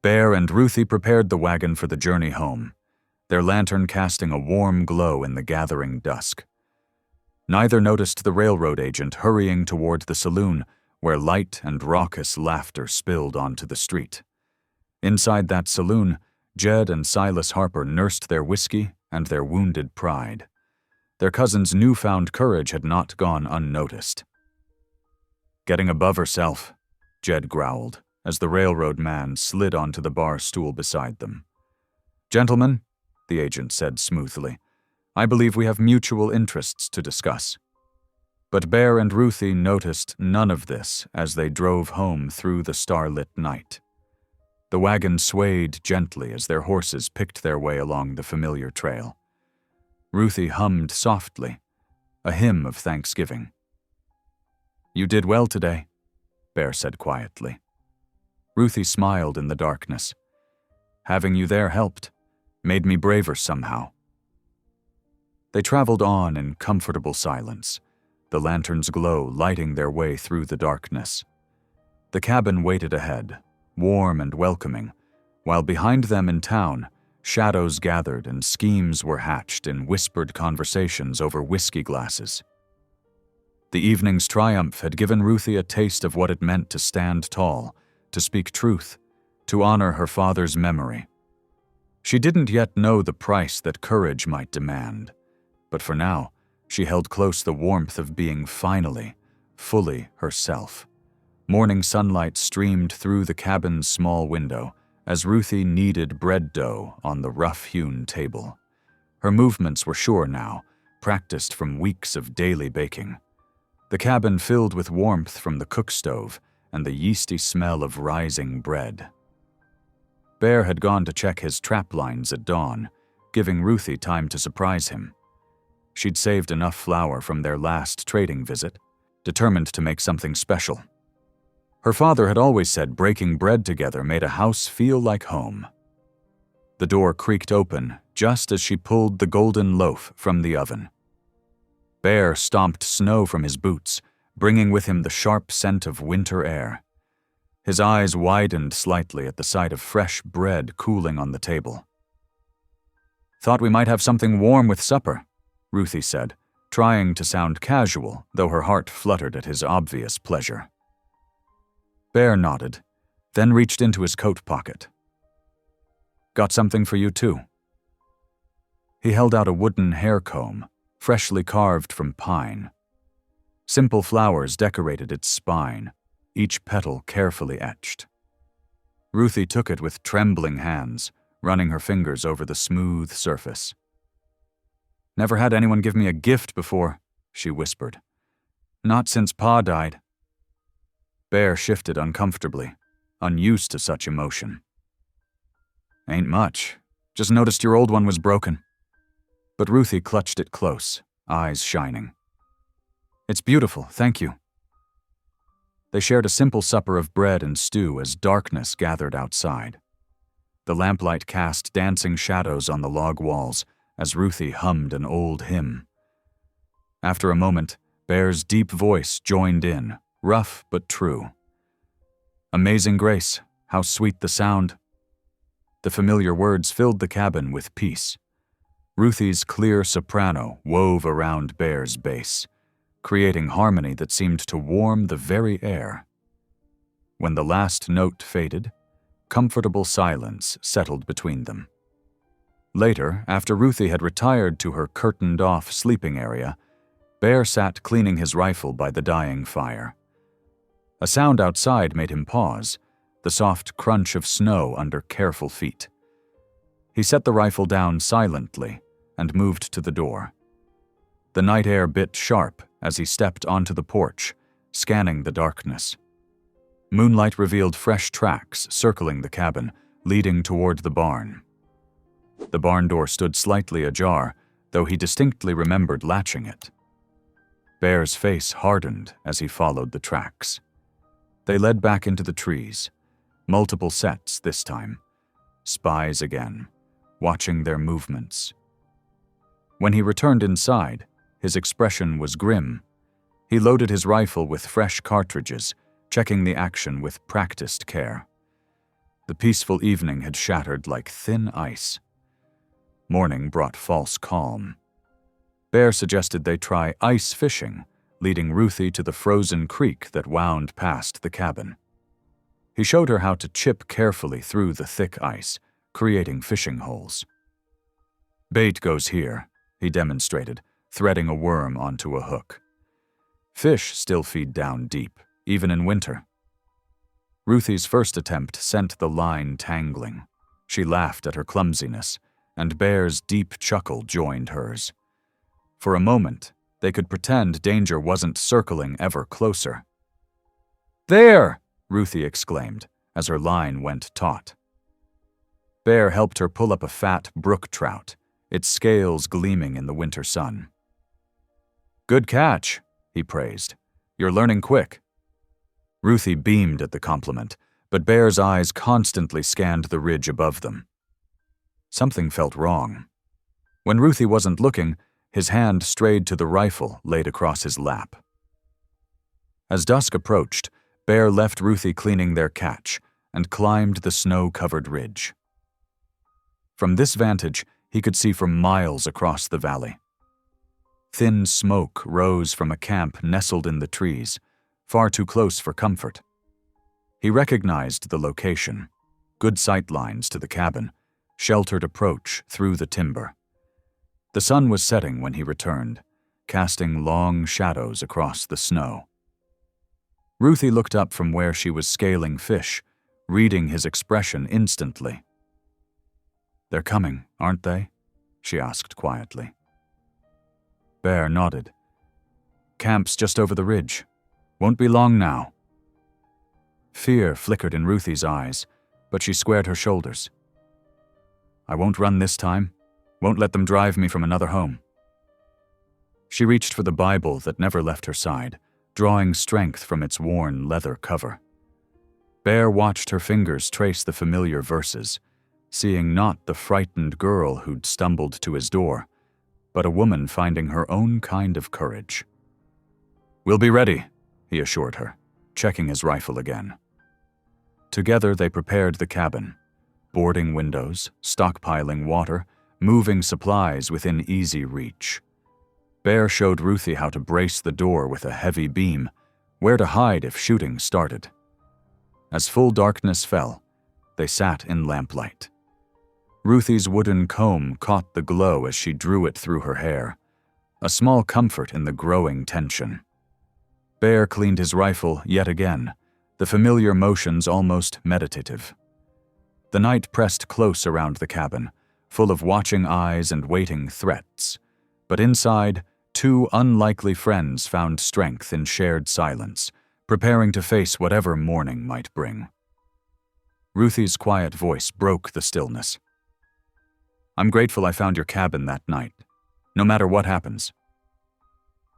Bear and Ruthie prepared the wagon for the journey home, their lantern casting a warm glow in the gathering dusk. Neither noticed the railroad agent hurrying toward the saloon, where light and raucous laughter spilled onto the street. Inside that saloon, Jed and Silas Harper nursed their whiskey and their wounded pride. Their cousin's newfound courage had not gone unnoticed. "Getting above herself," Jed growled, as the railroad man slid onto the bar stool beside them. "Gentlemen," the agent said smoothly, "I believe we have mutual interests to discuss." But Bear and Ruthie noticed none of this as they drove home through the starlit night. The wagon swayed gently as their horses picked their way along the familiar trail. Ruthie hummed softly, a hymn of thanksgiving. "You did well today," Bear said quietly. Ruthie smiled in the darkness. "Having you there helped, made me braver somehow." They traveled on in comfortable silence, the lantern's glow lighting their way through the darkness. The cabin waited ahead, warm and welcoming, while behind them in town, shadows gathered and schemes were hatched in whispered conversations over whiskey glasses. The evening's triumph had given Ruthie a taste of what it meant to stand tall, to speak truth, to honor her father's memory. She didn't yet know the price that courage might demand, but for now, she held close the warmth of being finally, fully herself. Morning sunlight streamed through the cabin's small window as Ruthie kneaded bread dough on the rough-hewn table. Her movements were sure now, practiced from weeks of daily baking. The cabin filled with warmth from the cook stove and the yeasty smell of rising bread. Bear had gone to check his trap lines at dawn, giving Ruthie time to surprise him. She'd saved enough flour from their last trading visit, determined to make something special. Her father had always said breaking bread together made a house feel like home. The door creaked open just as she pulled the golden loaf from the oven. Bear stomped snow from his boots, bringing with him the sharp scent of winter air. His eyes widened slightly at the sight of fresh bread cooling on the table. "Thought we might have something warm with supper," Ruthie said, trying to sound casual, though her heart fluttered at his obvious pleasure. Bear nodded, then reached into his coat pocket. "Got something for you too." He held out a wooden hair comb, freshly carved from pine. Simple flowers decorated its spine, each petal carefully etched. Ruthie took it with trembling hands, running her fingers over the smooth surface. "Never had anyone give me a gift before," she whispered. "Not since Pa died." Bear shifted uncomfortably, unused to such emotion. "Ain't much. Just noticed your old one was broken." But Ruthie clutched it close, eyes shining. "It's beautiful, thank you." They shared a simple supper of bread and stew as darkness gathered outside. The lamplight cast dancing shadows on the log walls as Ruthie hummed an old hymn. After a moment, Bear's deep voice joined in, rough but true. "Amazing grace, how sweet the sound." The familiar words filled the cabin with peace. Ruthie's clear soprano wove around Bear's bass, creating harmony that seemed to warm the very air. When the last note faded, comfortable silence settled between them. Later, after Ruthie had retired to her curtained-off sleeping area, Bear sat cleaning his rifle by the dying fire. A sound outside made him pause, the soft crunch of snow under careful feet. He set the rifle down silently and moved to the door. The night air bit sharp as he stepped onto the porch, scanning the darkness. Moonlight revealed fresh tracks circling the cabin, leading toward the barn. The barn door stood slightly ajar, though he distinctly remembered latching it. Bear's face hardened as he followed the tracks. They led back into the trees, multiple sets this time, spies again, watching their movements. When he returned inside, his expression was grim. He loaded his rifle with fresh cartridges, checking the action with practiced care. The peaceful evening had shattered like thin ice. Morning brought false calm. Bear suggested they try ice fishing, leading Ruthie to the frozen creek that wound past the cabin. He showed her how to chip carefully through the thick ice, creating fishing holes. "Bait goes here," he demonstrated, threading a worm onto a hook. Fish still feed down deep, even in winter. Ruthie's first attempt sent the line tangling. She laughed at her clumsiness, and Bear's deep chuckle joined hers. For a moment, they could pretend danger wasn't circling ever closer. "There!" Ruthie exclaimed, as her line went taut. Bear helped her pull up a fat brook trout, its scales gleaming in the winter sun. "Good catch," he praised. "You're learning quick." Ruthie beamed at the compliment, but Bear's eyes constantly scanned the ridge above them. Something felt wrong. When Ruthie wasn't looking, his hand strayed to the rifle laid across his lap. As dusk approached, Bear left Ruthie cleaning their catch and climbed the snow-covered ridge. From this vantage, he could see for miles across the valley. Thin smoke rose from a camp nestled in the trees, far too close for comfort. He recognized the location, good sight lines to the cabin, sheltered approach through the timber. The sun was setting when he returned, casting long shadows across the snow. Ruthie looked up from where she was scaling fish, reading his expression instantly. "They're coming, aren't they?" she asked quietly. Bear nodded. "Camp's just over the ridge. Won't be long now." Fear flickered in Ruthie's eyes, but she squared her shoulders. "I won't run this time. Won't let them drive me from another home." She reached for the Bible that never left her side, drawing strength from its worn leather cover. Bear watched her fingers trace the familiar verses, seeing not the frightened girl who'd stumbled to his door, but a woman finding her own kind of courage. "We'll be ready," he assured her, checking his rifle again. Together they prepared the cabin, boarding windows, stockpiling water, moving supplies within easy reach. Bear showed Ruthie how to brace the door with a heavy beam, where to hide if shooting started. As full darkness fell, they sat in lamplight. Ruthie's wooden comb caught the glow as she drew it through her hair, a small comfort in the growing tension. Bear cleaned his rifle yet again, the familiar motions almost meditative. The night pressed close around the cabin, full of watching eyes and waiting threats, but inside, two unlikely friends found strength in shared silence, preparing to face whatever morning might bring. Ruthie's quiet voice broke the stillness. "I'm grateful I found your cabin that night, no matter what happens."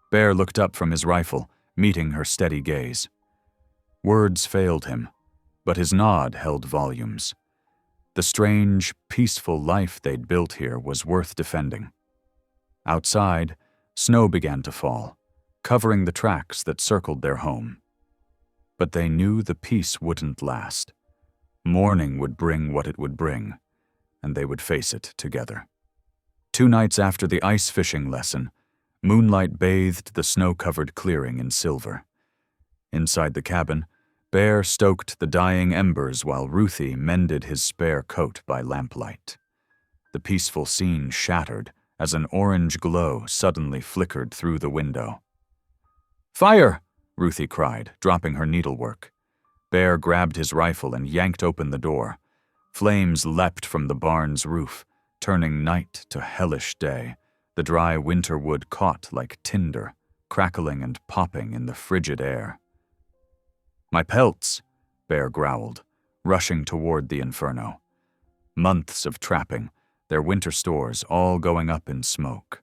Bear looked up from his rifle, meeting her steady gaze. Words failed him, but his nod held volumes. The strange, peaceful life they'd built here was worth defending. Outside, snow began to fall, covering the tracks that circled their home. But they knew the peace wouldn't last. Morning would bring what it would bring, and they would face it together. 2 nights after the ice fishing lesson, moonlight bathed the snow-covered clearing in silver. Inside the cabin, Bear stoked the dying embers while Ruthie mended his spare coat by lamplight. The peaceful scene shattered as an orange glow suddenly flickered through the window. "Fire!" Ruthie cried, dropping her needlework. Bear grabbed his rifle and yanked open the door. Flames leapt from the barn's roof, turning night to hellish day, The dry winter wood caught like tinder, crackling and popping in the frigid air. "My pelts," Bear growled, rushing toward the inferno. Months of trapping, their winter stores all going up in smoke.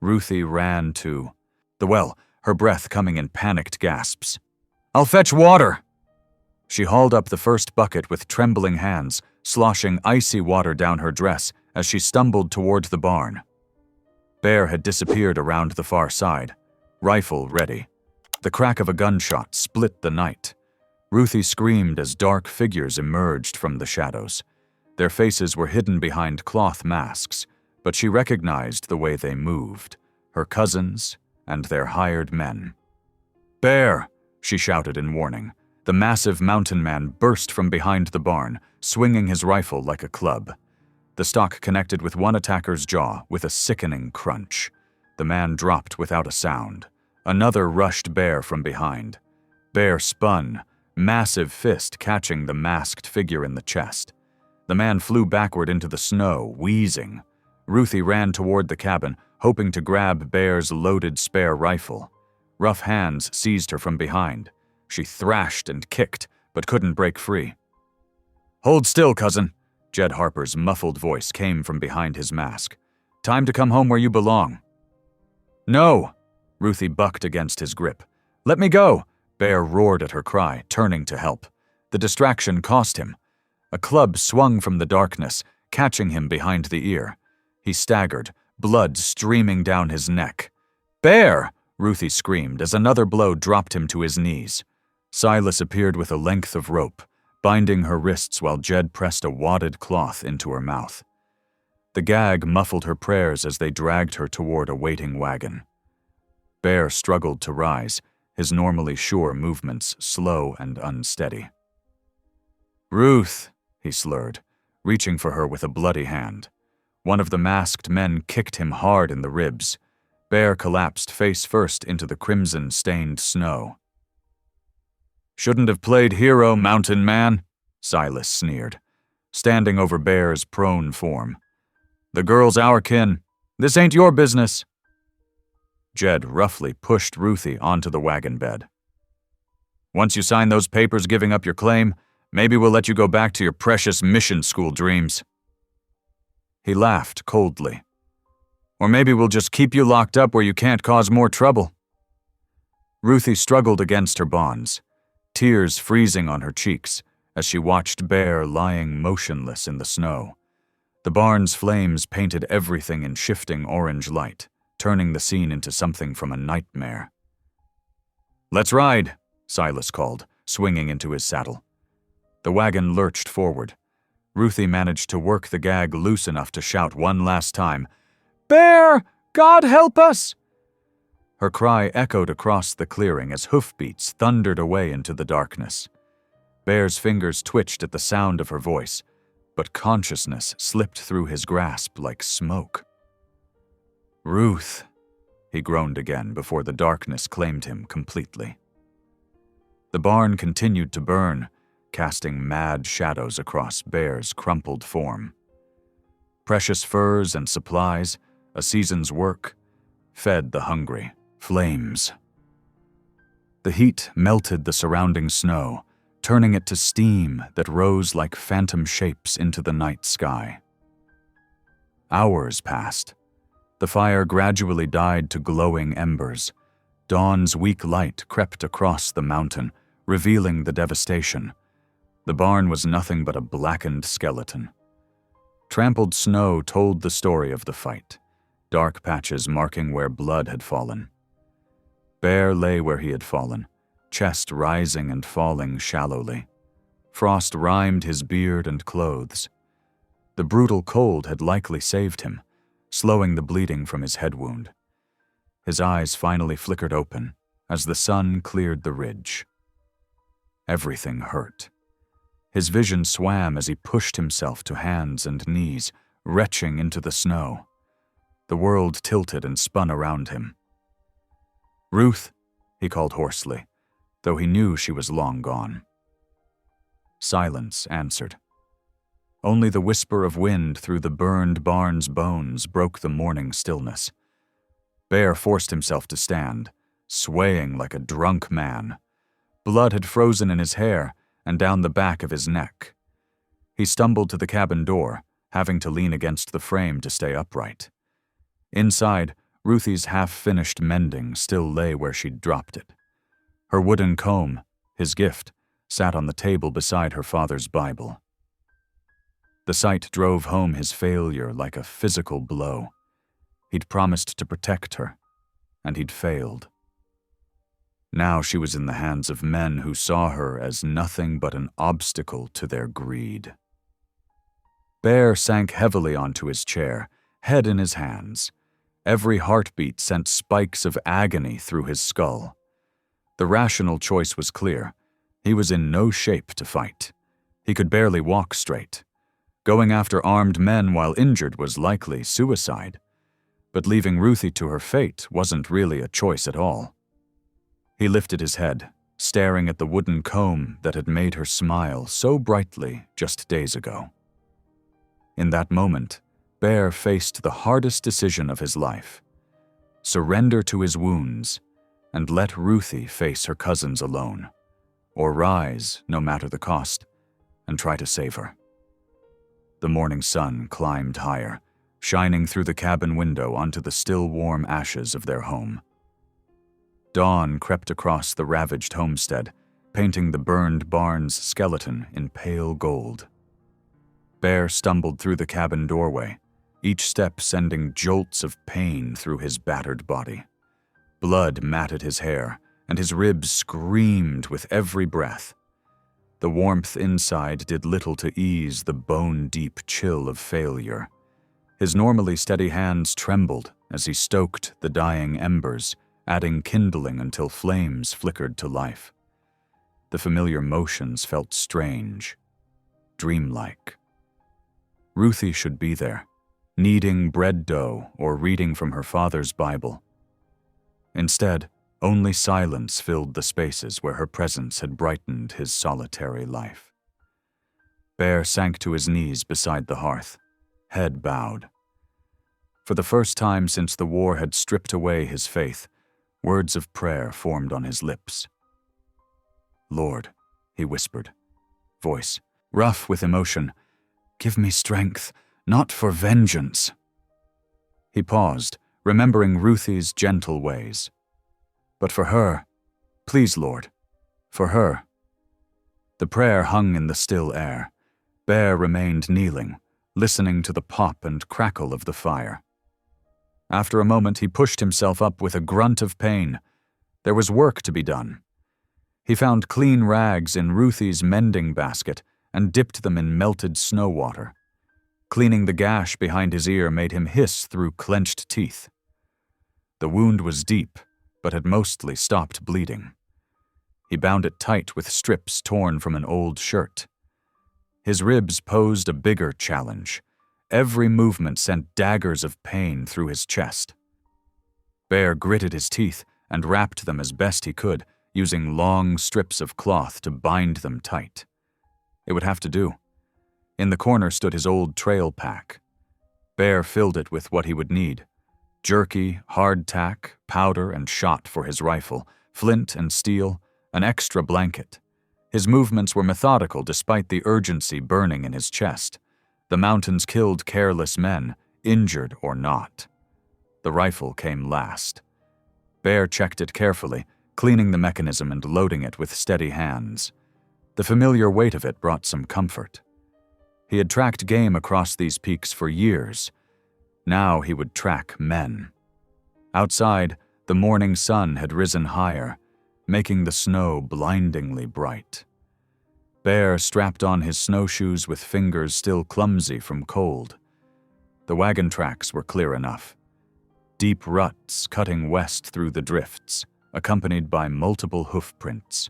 Ruthie ran to the well, her breath coming in panicked gasps. "I'll fetch water!" She hauled up the first bucket with trembling hands, sloshing icy water down her dress as she stumbled toward the barn. Bear had disappeared around the far side, rifle ready. The crack of a gunshot split the night. Ruthie screamed as dark figures emerged from the shadows. Their faces were hidden behind cloth masks, but she recognized the way they moved, her cousins and their hired men. "Bear!" she shouted in warning. The massive mountain man burst from behind the barn, swinging his rifle like a club. The stock connected with one attacker's jaw with a sickening crunch. The man dropped without a sound. Another rushed Bear from behind. Bear spun, massive fist catching the masked figure in the chest. The man flew backward into the snow, wheezing. Ruthie ran toward the cabin, hoping to grab Bear's loaded spare rifle. Rough hands seized her from behind. She thrashed and kicked, but couldn't break free. "Hold still, cousin," Jed Harper's muffled voice came from behind his mask. "Time to come home where you belong." "No!" Ruthie bucked against his grip. "Let me go!" Bear roared at her cry, turning to help. The distraction cost him. A club swung from the darkness, catching him behind the ear. He staggered, blood streaming down his neck. "Bear!" Ruthie screamed as another blow dropped him to his knees. Silas appeared with a length of rope, binding her wrists while Jed pressed a wadded cloth into her mouth. The gag muffled her prayers as they dragged her toward a waiting wagon. Bear struggled to rise, his normally sure movements slow and unsteady. "Ruth," he slurred, reaching for her with a bloody hand. One of the masked men kicked him hard in the ribs. Bear collapsed face first into the crimson-stained snow. "Shouldn't have played hero, mountain man," Silas sneered, standing over Bear's prone form. "The girl's our kin. This ain't your business." Jed roughly pushed Ruthie onto the wagon bed. "Once you sign those papers giving up your claim, maybe we'll let you go back to your precious mission school dreams." He laughed coldly. "Or maybe we'll just keep you locked up where you can't cause more trouble." Ruthie struggled against her bonds, tears freezing on her cheeks as she watched Bear lying motionless in the snow. The barn's flames painted everything in shifting orange light, turning the scene into something from a nightmare. "Let's ride," Silas called, swinging into his saddle. The wagon lurched forward. Ruthie managed to work the gag loose enough to shout one last time, "Bear! God help us!" Her cry echoed across the clearing as hoofbeats thundered away into the darkness. Bear's fingers twitched at the sound of her voice, but consciousness slipped through his grasp like smoke. "Ruth," he groaned again before the darkness claimed him completely. The barn continued to burn, casting mad shadows across Bear's crumpled form. Precious furs and supplies, a season's work, fed the hungry. Flames. The heat melted the surrounding snow, turning it to steam that rose like phantom shapes into the night sky. Hours passed. The fire gradually died to glowing embers. Dawn's weak light crept across the mountain, revealing the devastation. The barn was nothing but a blackened skeleton. Trampled snow told the story of the fight, dark patches marking where blood had fallen. Bear lay where he had fallen, chest rising and falling shallowly. Frost rimed his beard and clothes. The brutal cold had likely saved him, slowing the bleeding from his head wound. His eyes finally flickered open as the sun cleared the ridge. Everything hurt. His vision swam as he pushed himself to hands and knees, retching into the snow. The world tilted and spun around him. "Ruth," he called hoarsely, though he knew she was long gone. Silence answered. Only the whisper of wind through the burned barn's bones broke the morning stillness. Bear forced himself to stand, swaying like a drunk man. Blood had frozen in his hair and down the back of his neck. He stumbled to the cabin door, having to lean against the frame to stay upright. Inside, Ruthie's half-finished mending still lay where she'd dropped it. Her wooden comb, his gift, sat on the table beside her father's Bible. The sight drove home his failure like a physical blow. He'd promised to protect her, and he'd failed. Now she was in the hands of men who saw her as nothing but an obstacle to their greed. Bear sank heavily onto his chair, head in his hands. Every heartbeat sent spikes of agony through his skull. The rational choice was clear. He was in no shape to fight. He could barely walk straight. Going after armed men while injured was likely suicide. But leaving Ruthie to her fate wasn't really a choice at all. He lifted his head, staring at the wooden comb that had made her smile so brightly just days ago. In that moment, Bear faced the hardest decision of his life: surrender to his wounds and let Ruthie face her cousins alone, or rise, no matter the cost, and try to save her. The morning sun climbed higher, shining through the cabin window onto the still warm ashes of their home. Dawn crept across the ravaged homestead, painting the burned barn's skeleton in pale gold. Bear stumbled through the cabin doorway, each step sending jolts of pain through his battered body. Blood matted his hair, and his ribs screamed with every breath. The warmth inside did little to ease the bone-deep chill of failure. His normally steady hands trembled as he stoked the dying embers, adding kindling until flames flickered to life. The familiar motions felt strange, dreamlike. Ruthie should be there, kneading bread dough or reading from her father's Bible. Instead, only silence filled the spaces where her presence had brightened his solitary life. Bear sank to his knees beside the hearth, head bowed. For the first time since the war had stripped away his faith, words of prayer formed on his lips. "Lord," he whispered, voice rough with emotion, "give me strength, not for vengeance." He paused, remembering Ruthie's gentle ways. "But for her, please, Lord, for her." The prayer hung in the still air. Bear remained kneeling, listening to the pop and crackle of the fire. After a moment, he pushed himself up with a grunt of pain. There was work to be done. He found clean rags in Ruthie's mending basket and dipped them in melted snow water. Cleaning the gash behind his ear made him hiss through clenched teeth. The wound was deep, but had mostly stopped bleeding. He bound it tight with strips torn from an old shirt. His ribs posed a bigger challenge. Every movement sent daggers of pain through his chest. Bear gritted his teeth and wrapped them as best he could, using long strips of cloth to bind them tight. It would have to do. In the corner stood his old trail pack. Bear filled it with what he would need: jerky, hardtack, powder and shot for his rifle, flint and steel, an extra blanket. His movements were methodical despite the urgency burning in his chest. The mountains killed careless men, injured or not. The rifle came last. Bear checked it carefully, cleaning the mechanism and loading it with steady hands. The familiar weight of it brought some comfort. He had tracked game across these peaks for years. Now he would track men. Outside, the morning sun had risen higher, making the snow blindingly bright. Bear strapped on his snowshoes with fingers still clumsy from cold. The wagon tracks were clear enough. Deep ruts cutting west through the drifts, accompanied by multiple hoof prints.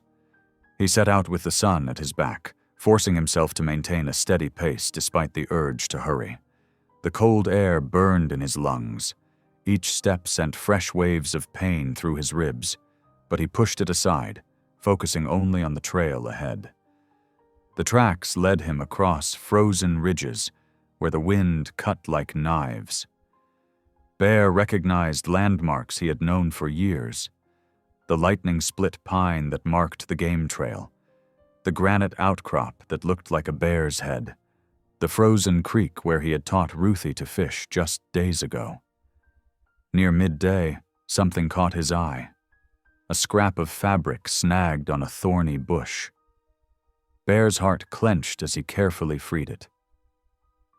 He set out with the sun at his back, forcing himself to maintain a steady pace despite the urge to hurry. The cold air burned in his lungs. Each step sent fresh waves of pain through his ribs, but he pushed it aside, focusing only on the trail ahead. The tracks led him across frozen ridges where the wind cut like knives. Bear recognized landmarks he had known for years. The lightning-split pine that marked the game trail, the granite outcrop that looked like a bear's head, the frozen creek where he had taught Ruthie to fish just days ago. Near midday, something caught his eye. A scrap of fabric snagged on a thorny bush. Bear's heart clenched as he carefully freed it.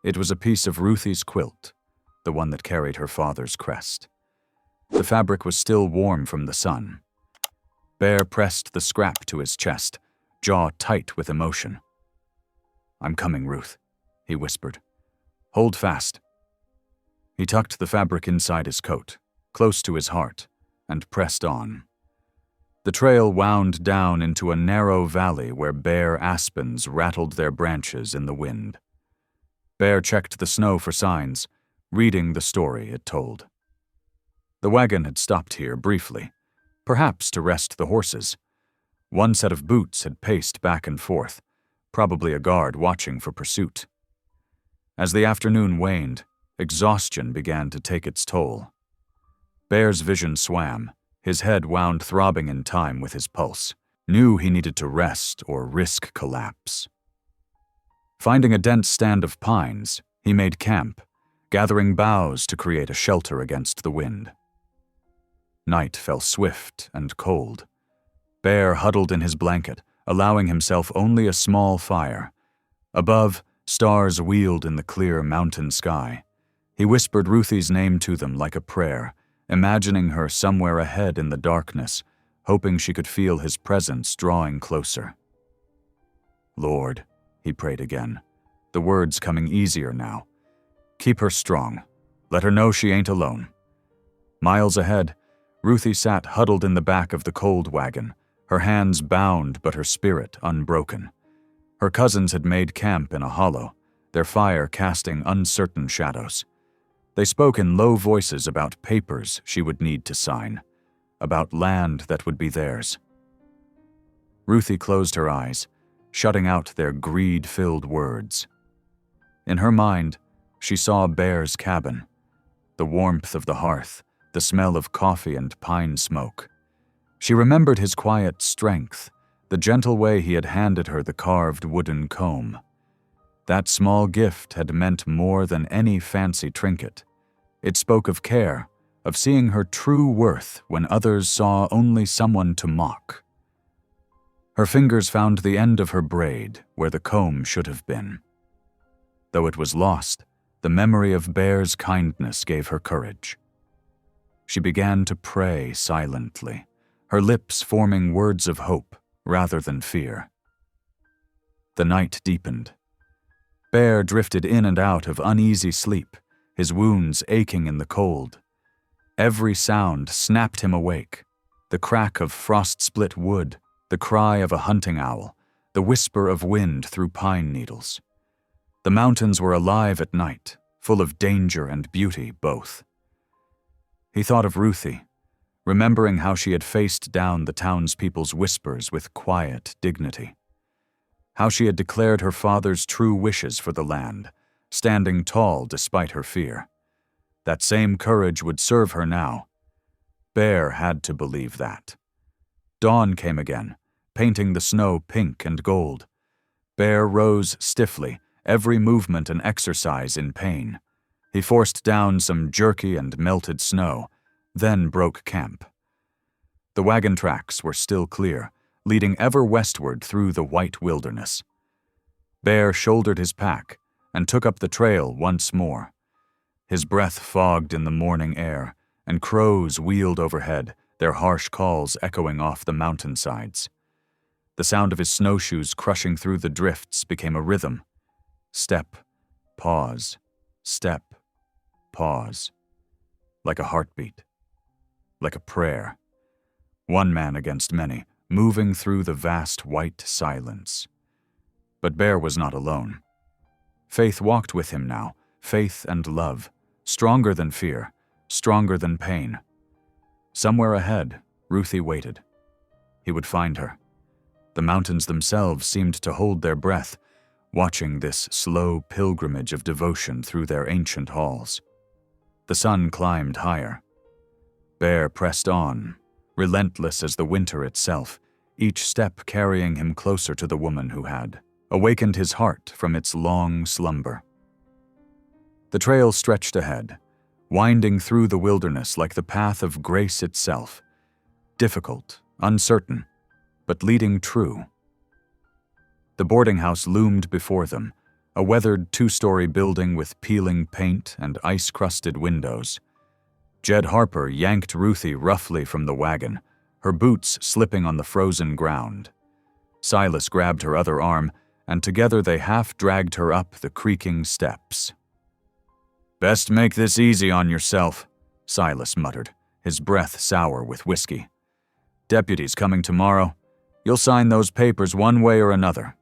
It was a piece of Ruthie's quilt, the one that carried her father's crest. The fabric was still warm from the sun. Bear pressed the scrap to his chest, jaw tight with emotion. "I'm coming, Ruth," he whispered. "Hold fast." He tucked the fabric inside his coat, close to his heart, and pressed on. The trail wound down into a narrow valley where bare aspens rattled their branches in the wind. Bear checked the snow for signs, reading the story it told. The wagon had stopped here briefly, perhaps to rest the horses. One set of boots had paced back and forth, probably a guard watching for pursuit. As the afternoon waned, exhaustion began to take its toll. Bear's vision swam, his head wound throbbing in time with his pulse, knew he needed to rest or risk collapse. Finding a dense stand of pines, he made camp, gathering boughs to create a shelter against the wind. Night fell swift and cold. Bear huddled in his blanket, allowing himself only a small fire. Above, stars wheeled in the clear mountain sky. He whispered Ruthie's name to them like a prayer, imagining her somewhere ahead in the darkness, hoping she could feel his presence drawing closer. "Lord," he prayed again, the words coming easier now. "Keep her strong. Let her know she ain't alone." Miles ahead, Ruthie sat huddled in the back of the cold wagon, her hands bound but her spirit unbroken. Her cousins had made camp in a hollow, their fire casting uncertain shadows. They spoke in low voices about papers she would need to sign, about land that would be theirs. Ruthie closed her eyes, shutting out their greed-filled words. In her mind, she saw Bear's cabin, the warmth of the hearth, the smell of coffee and pine smoke. She remembered his quiet strength, the gentle way he had handed her the carved wooden comb. That small gift had meant more than any fancy trinket. It spoke of care, of seeing her true worth when others saw only someone to mock. Her fingers found the end of her braid where the comb should have been. Though it was lost, the memory of Bear's kindness gave her courage. She began to pray silently, her lips forming words of hope rather than fear. The night deepened. Bear drifted in and out of uneasy sleep, his wounds aching in the cold. Every sound snapped him awake, the crack of frost-split wood, the cry of a hunting owl, the whisper of wind through pine needles. The mountains were alive at night, full of danger and beauty both. He thought of Ruthie, remembering how she had faced down the townspeople's whispers with quiet dignity. How she had declared her father's true wishes for the land, standing tall despite her fear. That same courage would serve her now. Bear had to believe that. Dawn came again, painting the snow pink and gold. Bear rose stiffly, every movement an exercise in pain. He forced down some jerky and melted snow, then broke camp. The wagon tracks were still clear, leading ever westward through the white wilderness. Bear shouldered his pack and took up the trail once more. His breath fogged in the morning air, and crows wheeled overhead, their harsh calls echoing off the mountainsides. The sound of his snowshoes crushing through the drifts became a rhythm. Step, pause, step, pause. Like a heartbeat. Like a prayer. One man against many, moving through the vast white silence. But Bear was not alone. Faith walked with him now, faith and love, stronger than fear, stronger than pain. Somewhere ahead, Ruthie waited. He would find her. The mountains themselves seemed to hold their breath, watching this slow pilgrimage of devotion through their ancient halls. The sun climbed higher. Bear pressed on, relentless as the winter itself, each step carrying him closer to the woman who had awakened his heart from its long slumber. The trail stretched ahead, winding through the wilderness like the path of grace itself, difficult, uncertain, but leading true. The boarding house loomed before them, a weathered two-story building with peeling paint and ice-crusted windows. Jed Harper yanked Ruthie roughly from the wagon, her boots slipping on the frozen ground. Silas grabbed her other arm, and together they half-dragged her up the creaking steps. "Best make this easy on yourself," Silas muttered, his breath sour with whiskey. "Deputies coming tomorrow. You'll sign those papers one way or another."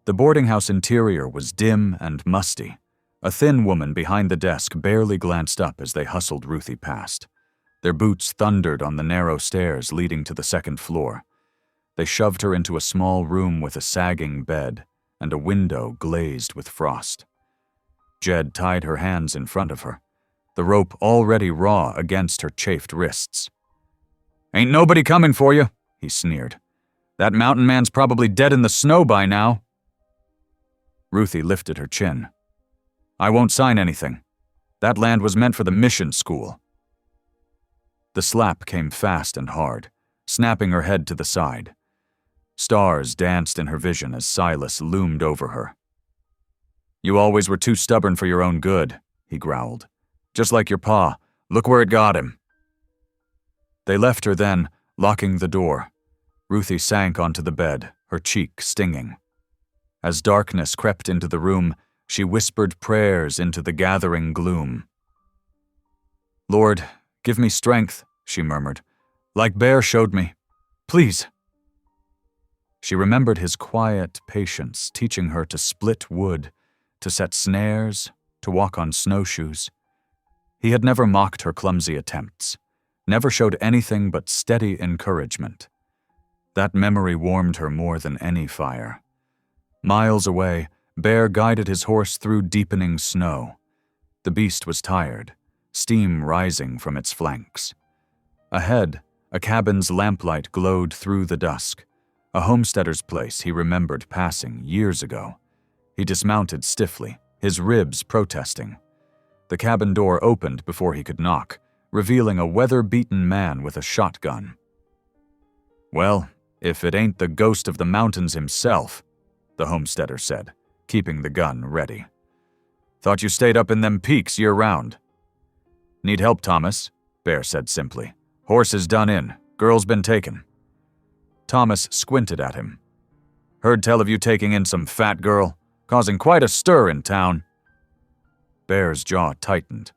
The boarding house interior was dim and musty. A thin woman behind the desk barely glanced up as they hustled Ruthie past. Their boots thundered on the narrow stairs leading to the second floor. They shoved her into a small room with a sagging bed and a window glazed with frost. Jed tied her hands in front of her, the rope already raw against her chafed wrists. "Ain't nobody coming for you," he sneered. "That mountain man's probably dead in the snow by now." Ruthie lifted her chin. "I won't sign anything. That land was meant for the mission school." The slap came fast and hard, snapping her head to the side. Stars danced in her vision as Silas loomed over her. "You always were too stubborn for your own good," he growled. "Just like your pa. Look where it got him." They left her then, locking the door. Ruthie sank onto the bed, her cheek stinging. As darkness crept into the room, she whispered prayers into the gathering gloom. "Lord, give me strength," she murmured, "like Bear showed me. Please." She remembered his quiet patience, teaching her to split wood, to set snares, to walk on snowshoes. He had never mocked her clumsy attempts, never showed anything but steady encouragement. That memory warmed her more than any fire. Miles away, Bear guided his horse through deepening snow. The beast was tired, steam rising from its flanks. Ahead, a cabin's lamplight glowed through the dusk, a homesteader's place he remembered passing years ago. He dismounted stiffly, his ribs protesting. The cabin door opened before he could knock, revealing a weather-beaten man with a shotgun. "Well, if it ain't the ghost of the mountains himself," the homesteader said, keeping the gun ready. "Thought you stayed up in them peaks year-round." "Need help, Thomas," Bear said simply. "Horse is done in. Girl's been taken." Thomas squinted at him. "Heard tell of you taking in some fat girl, causing quite a stir in town." Bear's jaw tightened.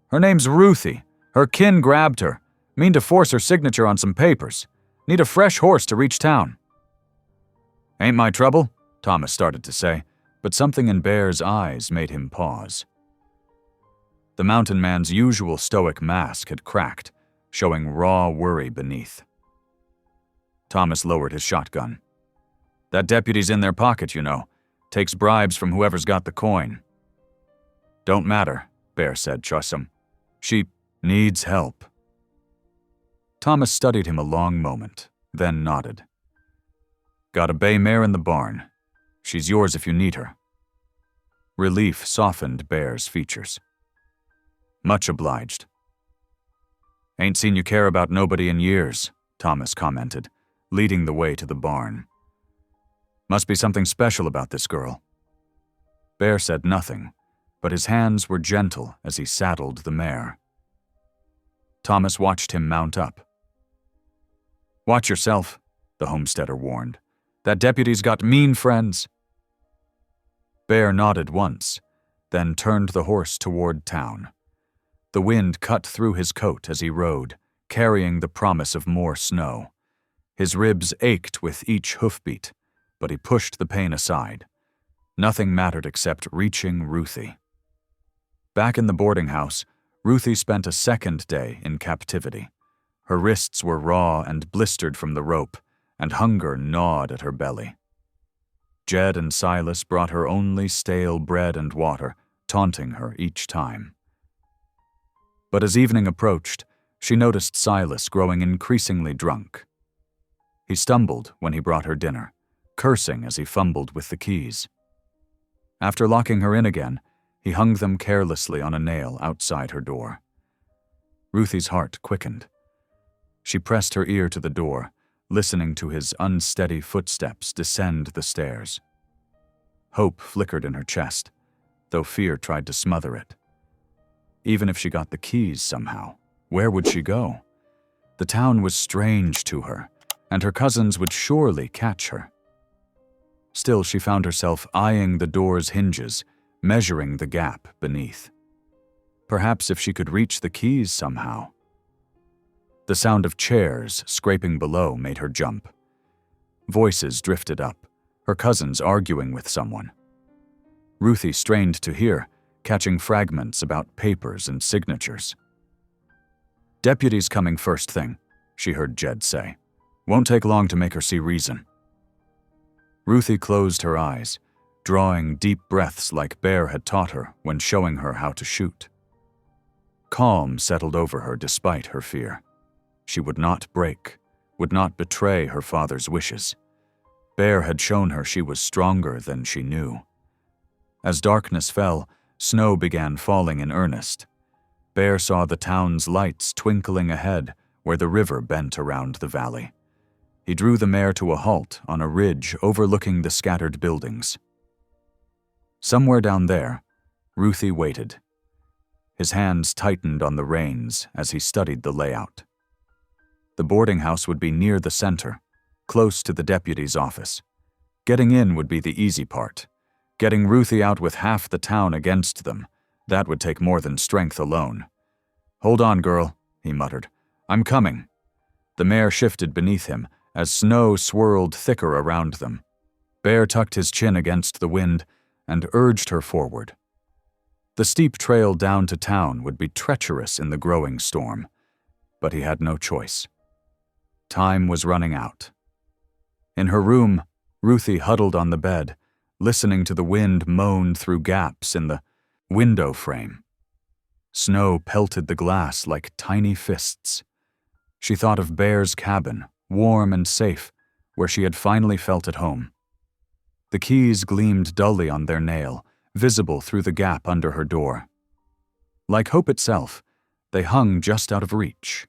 "Her name's Ruthie. Her kin grabbed her. Mean to force her signature on some papers. Need a fresh horse to reach town." "Ain't my trouble," Thomas started to say, but something in Bear's eyes made him pause. The mountain man's usual stoic mask had cracked, showing raw worry beneath. Thomas lowered his shotgun. "That deputy's in their pocket, you know. Takes bribes from whoever's got the coin." "Don't matter," Bear said, "Chussum. She needs help." Thomas studied him a long moment, then nodded. "Got a bay mare in the barn. She's yours if you need her." Relief softened Bear's features. "Much obliged." "Ain't seen you care about nobody in years," Thomas commented, leading the way to the barn. "Must be something special about this girl." Bear said nothing, but his hands were gentle as he saddled the mare. Thomas watched him mount up. "Watch yourself," the homesteader warned. "That deputy's got mean friends." Bear nodded once, then turned the horse toward town. The wind cut through his coat as he rode, carrying the promise of more snow. His ribs ached with each hoofbeat, but he pushed the pain aside. Nothing mattered except reaching Ruthie. Back in the boarding house, Ruthie spent a second day in captivity. Her wrists were raw and blistered from the rope, and hunger gnawed at her belly. Jed and Silas brought her only stale bread and water, taunting her each time. But as evening approached, she noticed Silas growing increasingly drunk. He stumbled when he brought her dinner, cursing as he fumbled with the keys. After locking her in again, he hung them carelessly on a nail outside her door. Ruthie's heart quickened. She pressed her ear to the door, listening to his unsteady footsteps descend the stairs. Hope flickered in her chest, though fear tried to smother it. Even if she got the keys somehow, where would she go? The town was strange to her, and her cousins would surely catch her. Still, she found herself eyeing the door's hinges, measuring the gap beneath. Perhaps if she could reach the keys somehow. The sound of chairs scraping below made her jump. Voices drifted up, her cousins arguing with someone. Ruthie strained to hear, catching fragments about papers and signatures. "Deputy's coming first thing," she heard Jed say. "Won't take long to make her see reason." Ruthie closed her eyes, drawing deep breaths like Bear had taught her when showing her how to shoot. Calm settled over her despite her fear. She would not break, would not betray her father's wishes. Bear had shown her she was stronger than she knew. As darkness fell, snow began falling in earnest. Bear saw the town's lights twinkling ahead where the river bent around the valley. He drew the mare to a halt on a ridge overlooking the scattered buildings. Somewhere down there, Ruthie waited. His hands tightened on the reins as he studied the layout. The boarding house would be near the center, close to the deputy's office. Getting in would be the easy part. Getting Ruthie out with half the town against them, that would take more than strength alone. "Hold on, girl," he muttered. "I'm coming." The mare shifted beneath him as snow swirled thicker around them. Bear tucked his chin against the wind and urged her forward. The steep trail down to town would be treacherous in the growing storm, but he had no choice. Time was running out. In her room, Ruthie huddled on the bed, listening to the wind moan through gaps in the window frame. Snow pelted the glass like tiny fists. She thought of Bear's cabin, warm and safe, where she had finally felt at home. The keys gleamed dully on their nail, visible through the gap under her door. Like hope itself, they hung just out of reach.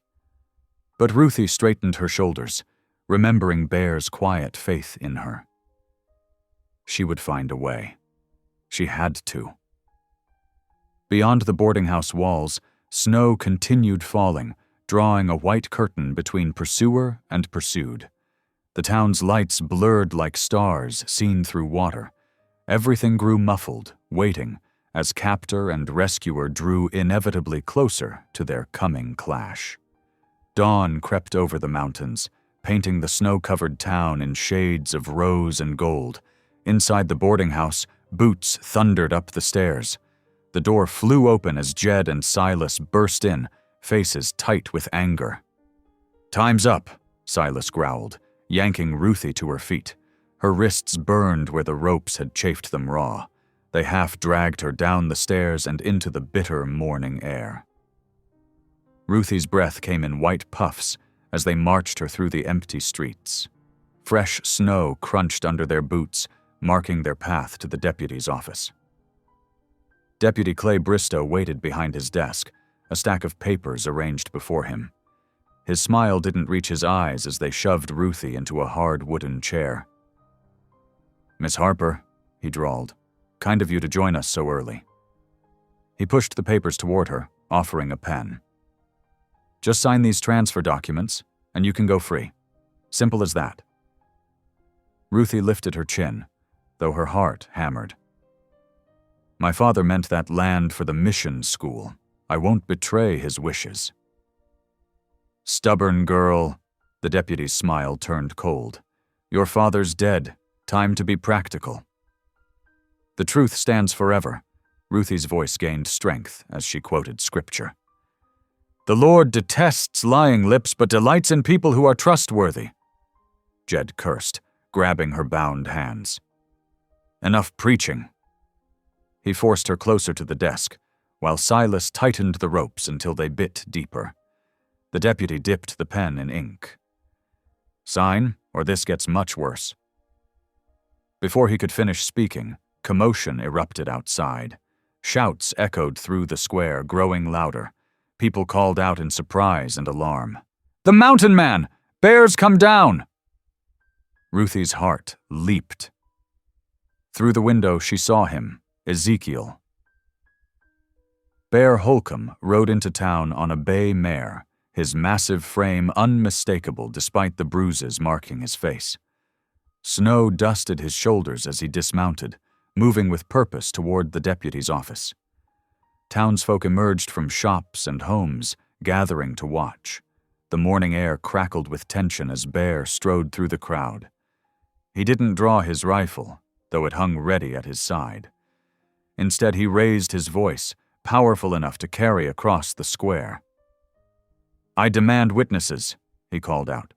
But Ruthie straightened her shoulders, remembering Bear's quiet faith in her. She would find a way. She had to. Beyond the boarding house walls, snow continued falling, drawing a white curtain between pursuer and pursued. The town's lights blurred like stars seen through water. Everything grew muffled, waiting, as captor and rescuer drew inevitably closer to their coming clash. Dawn crept over the mountains, painting the snow-covered town in shades of rose and gold. Inside the boarding house, boots thundered up the stairs. The door flew open as Jed and Silas burst in, faces tight with anger. "Time's up," Silas growled, yanking Ruthie to her feet. Her wrists burned where the ropes had chafed them raw. They half dragged her down the stairs and into the bitter morning air. Ruthie's breath came in white puffs as they marched her through the empty streets. Fresh snow crunched under their boots, marking their path to the deputy's office. Deputy Clay Bristow waited behind his desk, a stack of papers arranged before him. His smile didn't reach his eyes as they shoved Ruthie into a hard wooden chair. "Miss Harper," he drawled, "kind of you to join us so early." He pushed the papers toward her, offering a pen. "Just sign these transfer documents, and you can go free. Simple as that." Ruthie lifted her chin, though her heart hammered. "My father meant that land for the mission school. I won't betray his wishes." "Stubborn girl," the deputy's smile turned cold. "Your father's dead. Time to be practical." "The truth stands forever." Ruthie's voice gained strength as she quoted scripture. "The Lord detests lying lips but delights in people who are trustworthy." Jed cursed, grabbing her bound hands. Enough preaching. He forced her closer to the desk, while Silas tightened the ropes until they bit deeper. The deputy dipped the pen in ink. Sign, or this gets much worse. Before he could finish speaking, commotion erupted outside. Shouts echoed through the square, growing louder. People called out in surprise and alarm. "The Mountain Man! Bears come down!" Ruthie's heart leaped. Through the window she saw him, Ezekiel. Bear Holcomb rode into town on a bay mare, his massive frame unmistakable despite the bruises marking his face. Snow dusted his shoulders as he dismounted, moving with purpose toward the deputy's office. Townsfolk emerged from shops and homes, gathering to watch. The morning air crackled with tension as Bear strode through the crowd. He didn't draw his rifle, though it hung ready at his side. Instead, he raised his voice, powerful enough to carry across the square. "I demand witnesses," he called out.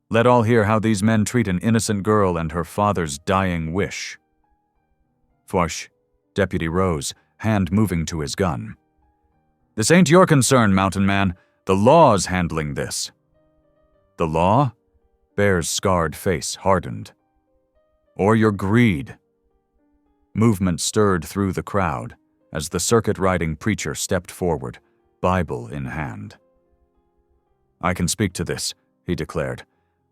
"Let all hear how these men treat an innocent girl and her father's dying wish." Foch, Deputy rose, hand moving to his gun. "This ain't your concern, Mountain Man. The law's handling this." "The law?" Bear's scarred face hardened. "Or your greed?" Movement stirred through the crowd as the circuit-riding preacher stepped forward, Bible in hand. "I can speak to this," he declared.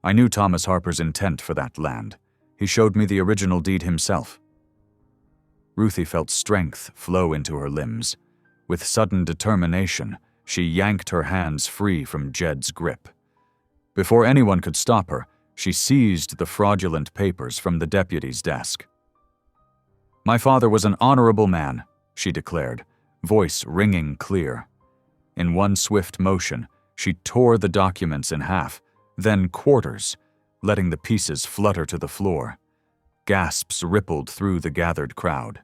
"I knew Thomas Harper's intent for that land. He showed me the original deed himself." Ruthie felt strength flow into her limbs. With sudden determination, she yanked her hands free from Jed's grip. Before anyone could stop her, she seized the fraudulent papers from the deputy's desk. "My father was an honorable man," she declared, voice ringing clear. In one swift motion, she tore the documents in half, then quarters, letting the pieces flutter to the floor. Gasps rippled through the gathered crowd.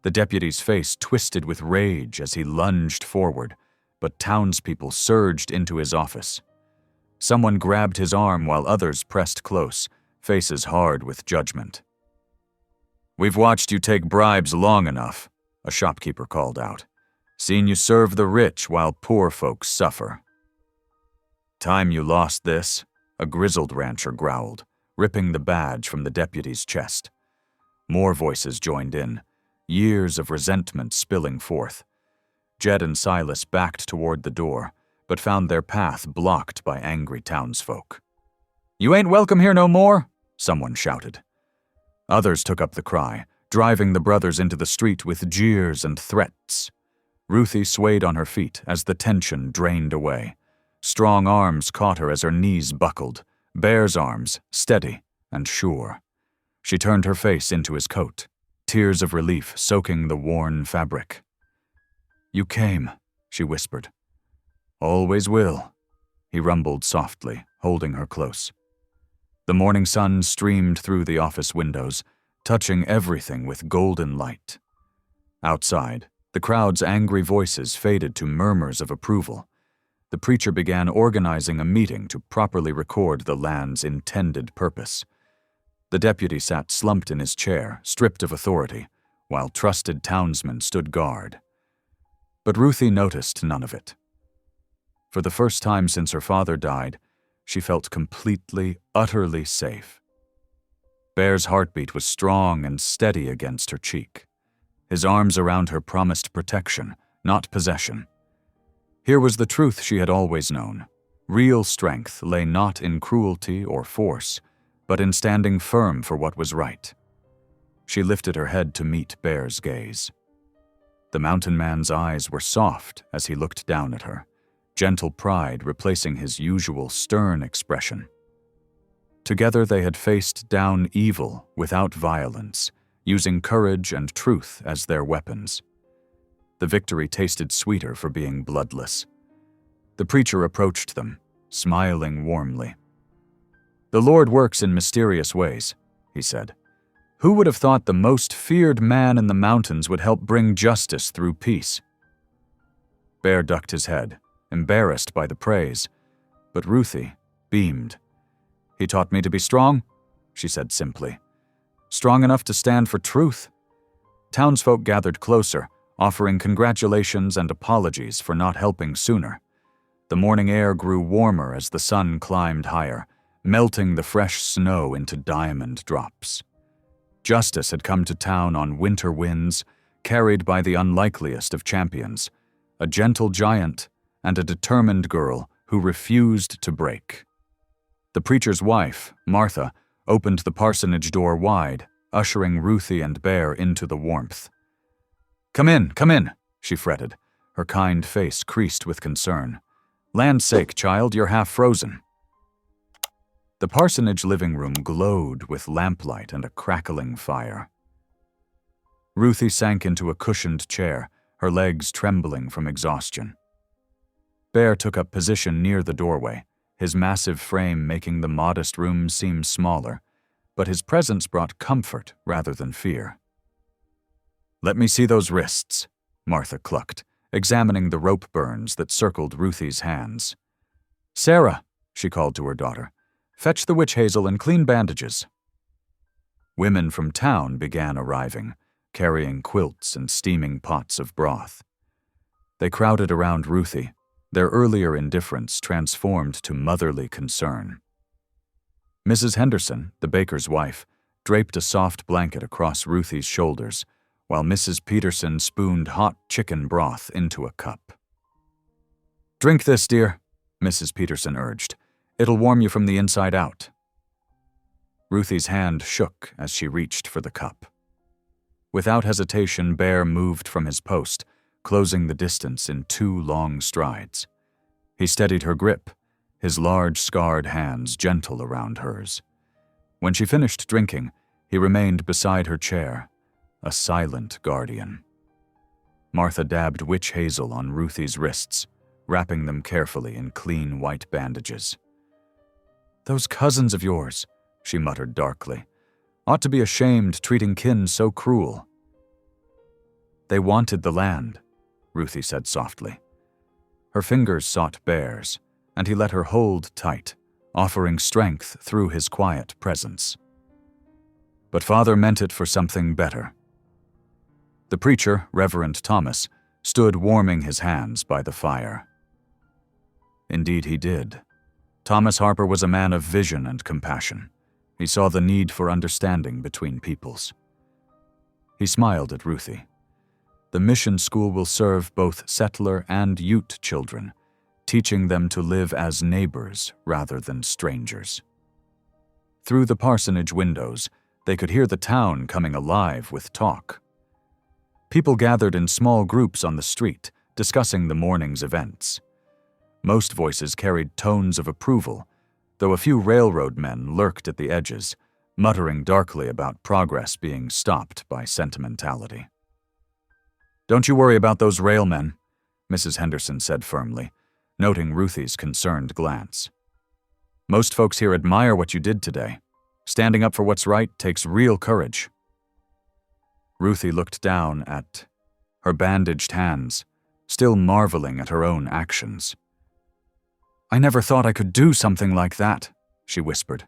The deputy's face twisted with rage as he lunged forward, but townspeople surged into his office. Someone grabbed his arm while others pressed close, faces hard with judgment. "We've watched you take bribes long enough," a shopkeeper called out. "Seen you serve the rich while poor folks suffer." "Time you lost this," a grizzled rancher growled, ripping the badge from the deputy's chest. More voices joined in, years of resentment spilling forth. Jed and Silas backed toward the door, but found their path blocked by angry townsfolk. "You ain't welcome here no more," someone shouted. Others took up the cry, driving the brothers into the street with jeers and threats. Ruthie swayed on her feet as the tension drained away. Strong arms caught her as her knees buckled, Bear's arms, steady and sure. She turned her face into his coat, tears of relief soaking the worn fabric. "You came," she whispered. "Always will," he rumbled softly, holding her close. The morning sun streamed through the office windows, touching everything with golden light. Outside, the crowd's angry voices faded to murmurs of approval. The preacher began organizing a meeting to properly record the land's intended purpose. The deputy sat slumped in his chair, stripped of authority, while trusted townsmen stood guard. But Ruthie noticed none of it. For the first time since her father died, she felt completely, utterly safe. Bear's heartbeat was strong and steady against her cheek. His arms around her promised protection, not possession. Here was the truth she had always known. Real strength lay not in cruelty or force, but in standing firm for what was right. She lifted her head to meet Bear's gaze. The mountain man's eyes were soft as he looked down at her, gentle pride replacing his usual stern expression. Together they had faced down evil without violence, using courage and truth as their weapons. The victory tasted sweeter for being bloodless. The preacher approached them, smiling warmly. "The Lord works in mysterious ways," he said. "Who would have thought the most feared man in the mountains would help bring justice through peace?" Bear ducked his head, embarrassed by the praise, but Ruthie beamed. He taught me to be strong, she said simply. Strong enough to stand for truth. Townsfolk gathered closer, offering congratulations and apologies for not helping sooner. The morning air grew warmer as the sun climbed higher, melting the fresh snow into diamond drops. Justice had come to town on winter winds, carried by the unlikeliest of champions, a gentle giant and a determined girl who refused to break. The preacher's wife, Martha, opened the parsonage door wide, ushering Ruthie and Bear into the warmth. Come in, she fretted, her kind face creased with concern. Land's sake, child, you're half frozen. The parsonage living room glowed with lamplight and a crackling fire. Ruthie sank into a cushioned chair, her legs trembling from exhaustion. Bear took up position near the doorway, his massive frame making the modest room seem smaller, but his presence brought comfort rather than fear. Let me see those wrists, Martha clucked, examining the rope burns that circled Ruthie's hands. Sarah, she called to her daughter, fetch the witch hazel and clean bandages. Women from town began arriving, carrying quilts and steaming pots of broth. They crowded around Ruthie, their earlier indifference transformed to motherly concern. Mrs. Henderson, the baker's wife, draped a soft blanket across Ruthie's shoulders, while Mrs. Peterson spooned hot chicken broth into a cup. Drink this, dear, Mrs. Peterson urged. It'll warm you from the inside out. Ruthie's hand shook as she reached for the cup. Without hesitation, Bear moved from his post, closing the distance in 2 long strides. He steadied her grip, his large, scarred hands gentle around hers. When she finished drinking, he remained beside her chair, a silent guardian. Martha dabbed witch hazel on Ruthie's wrists, wrapping them carefully in clean white bandages. Those cousins of yours, she muttered darkly, ought to be ashamed treating kin so cruel. They wanted the land, Ruthie said softly. Her fingers sought Bear's, and he let her hold tight, offering strength through his quiet presence. But Father meant it for something better. The preacher, Reverend Thomas, stood warming his hands by the fire. Indeed he did. Thomas Harper was a man of vision and compassion. He saw the need for understanding between peoples. He smiled at Ruthie. The mission school will serve both settler and Ute children, teaching them to live as neighbors rather than strangers. Through the parsonage windows, they could hear the town coming alive with talk. People gathered in small groups on the street, discussing the morning's events. Most voices carried tones of approval, though a few railroad men lurked at the edges, muttering darkly about progress being stopped by sentimentality. Don't you worry about those railmen, Mrs. Henderson said firmly, noting Ruthie's concerned glance. Most folks here admire what you did today. Standing up for what's right takes real courage. Ruthie looked down at her bandaged hands, still marveling at her own actions. I never thought I could do something like that, she whispered.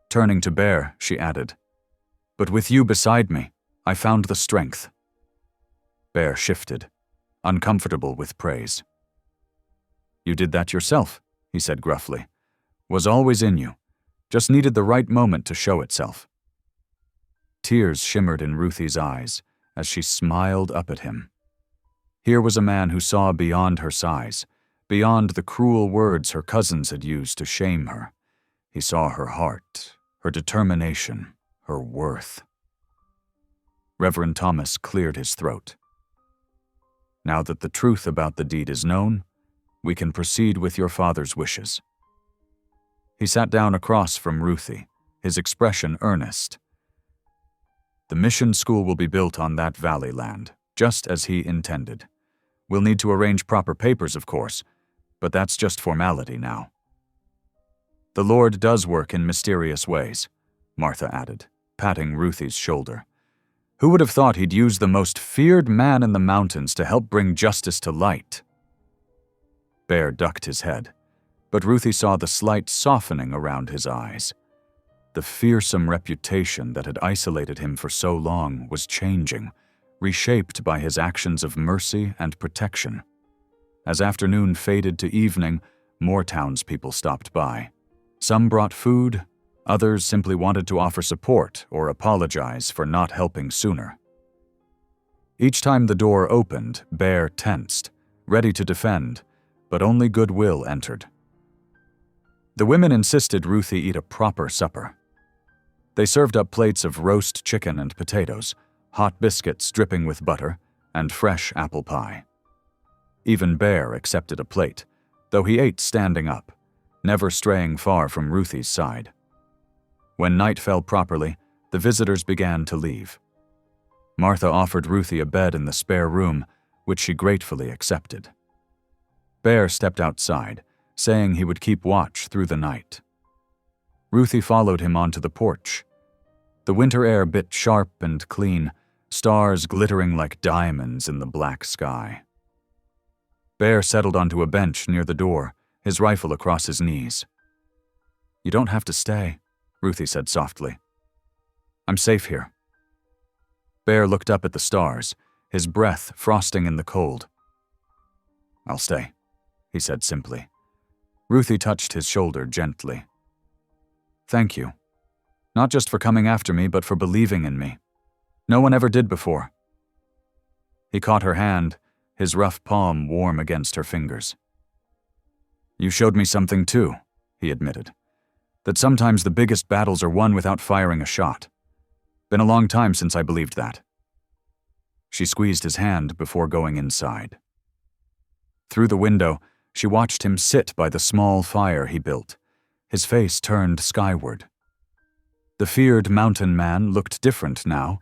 Turning to Bear, she added, but with you beside me, I found the strength. Bear shifted, uncomfortable with praise. You did that yourself, he said gruffly. Was always in you. Just needed the right moment to show itself. Tears shimmered in Ruthie's eyes as she smiled up at him. Here was a man who saw beyond her size, beyond the cruel words her cousins had used to shame her. He saw her heart, her determination, her worth. Reverend Thomas cleared his throat. Now that the truth about the deed is known, we can proceed with your father's wishes. He sat down across from Ruthie, his expression earnest. The mission school will be built on that valley land, just as he intended. We'll need to arrange proper papers, of course, but that's just formality now. The Lord does work in mysterious ways, Martha added, patting Ruthie's shoulder. Who would have thought he'd use the most feared man in the mountains to help bring justice to light? Bear ducked his head, but Ruthie saw the slight softening around his eyes. The fearsome reputation that had isolated him for so long was changing, reshaped by his actions of mercy and protection. As afternoon faded to evening, more townspeople stopped by. Some brought food, others simply wanted to offer support or apologize for not helping sooner. Each time the door opened, Bear tensed, ready to defend, but only goodwill entered. The women insisted Ruthie eat a proper supper. They served up plates of roast chicken and potatoes, hot biscuits dripping with butter, and fresh apple pie. Even Bear accepted a plate, though he ate standing up, never straying far from Ruthie's side. When night fell properly, the visitors began to leave. Martha offered Ruthie a bed in the spare room, which she gratefully accepted. Bear stepped outside, saying he would keep watch through the night. Ruthie followed him onto the porch. The winter air bit sharp and clean, stars glittering like diamonds in the black sky. Bear settled onto a bench near the door, his rifle across his knees. "You don't have to stay," Ruthie said softly. "I'm safe here." Bear looked up at the stars, his breath frosting in the cold. "I'll stay," he said simply. Ruthie touched his shoulder gently. "Thank you. Not just for coming after me, but for believing in me. No one ever did before." He caught her hand, his rough palm warm against her fingers. "You showed me something too," he admitted. "That sometimes the biggest battles are won without firing a shot. Been a long time since I believed that." She squeezed his hand before going inside. Through the window, she watched him sit by the small fire he built, his face turned skyward. The feared mountain man looked different now,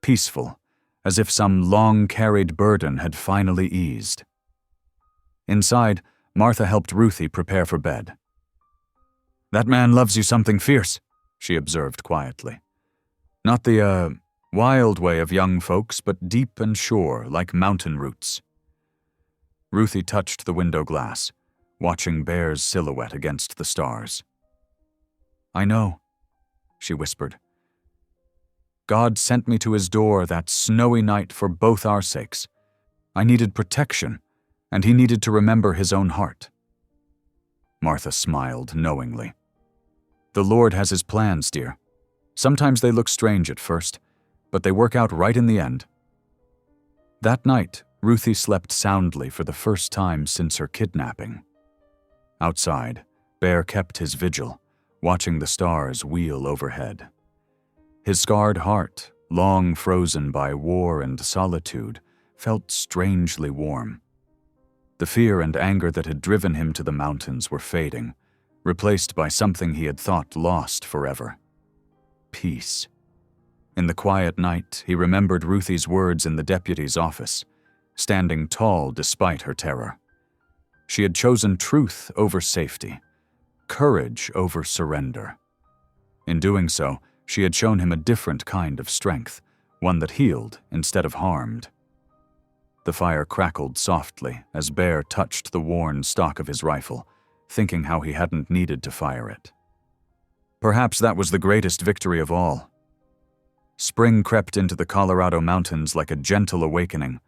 peaceful, as if some long-carried burden had finally eased. Inside, Martha helped Ruthie prepare for bed. "That man loves you something fierce," she observed quietly. "Not the, wild way of young folks, but deep and sure, like mountain roots." Ruthie touched the window glass, watching Bear's silhouette against the stars. "I know," she whispered. "God sent me to his door that snowy night for both our sakes. I needed protection, and he needed to remember his own heart." Martha smiled knowingly. "The Lord has his plans, dear. Sometimes they look strange at first, but they work out right in the end." That night, Ruthie slept soundly for the first time since her kidnapping. Outside, Bear kept his vigil, watching the stars wheel overhead. His scarred heart, long frozen by war and solitude, felt strangely warm. The fear and anger that had driven him to the mountains were fading, replaced by something he had thought lost forever. Peace. In the quiet night, he remembered Ruthie's words in the deputy's office, standing tall despite her terror. She had chosen truth over safety, courage over surrender. In doing so, she had shown him a different kind of strength, one that healed instead of harmed. The fire crackled softly as Bear touched the worn stock of his rifle, thinking how he hadn't needed to fire it. Perhaps that was the greatest victory of all. Spring crept into the Colorado mountains like a gentle awakening.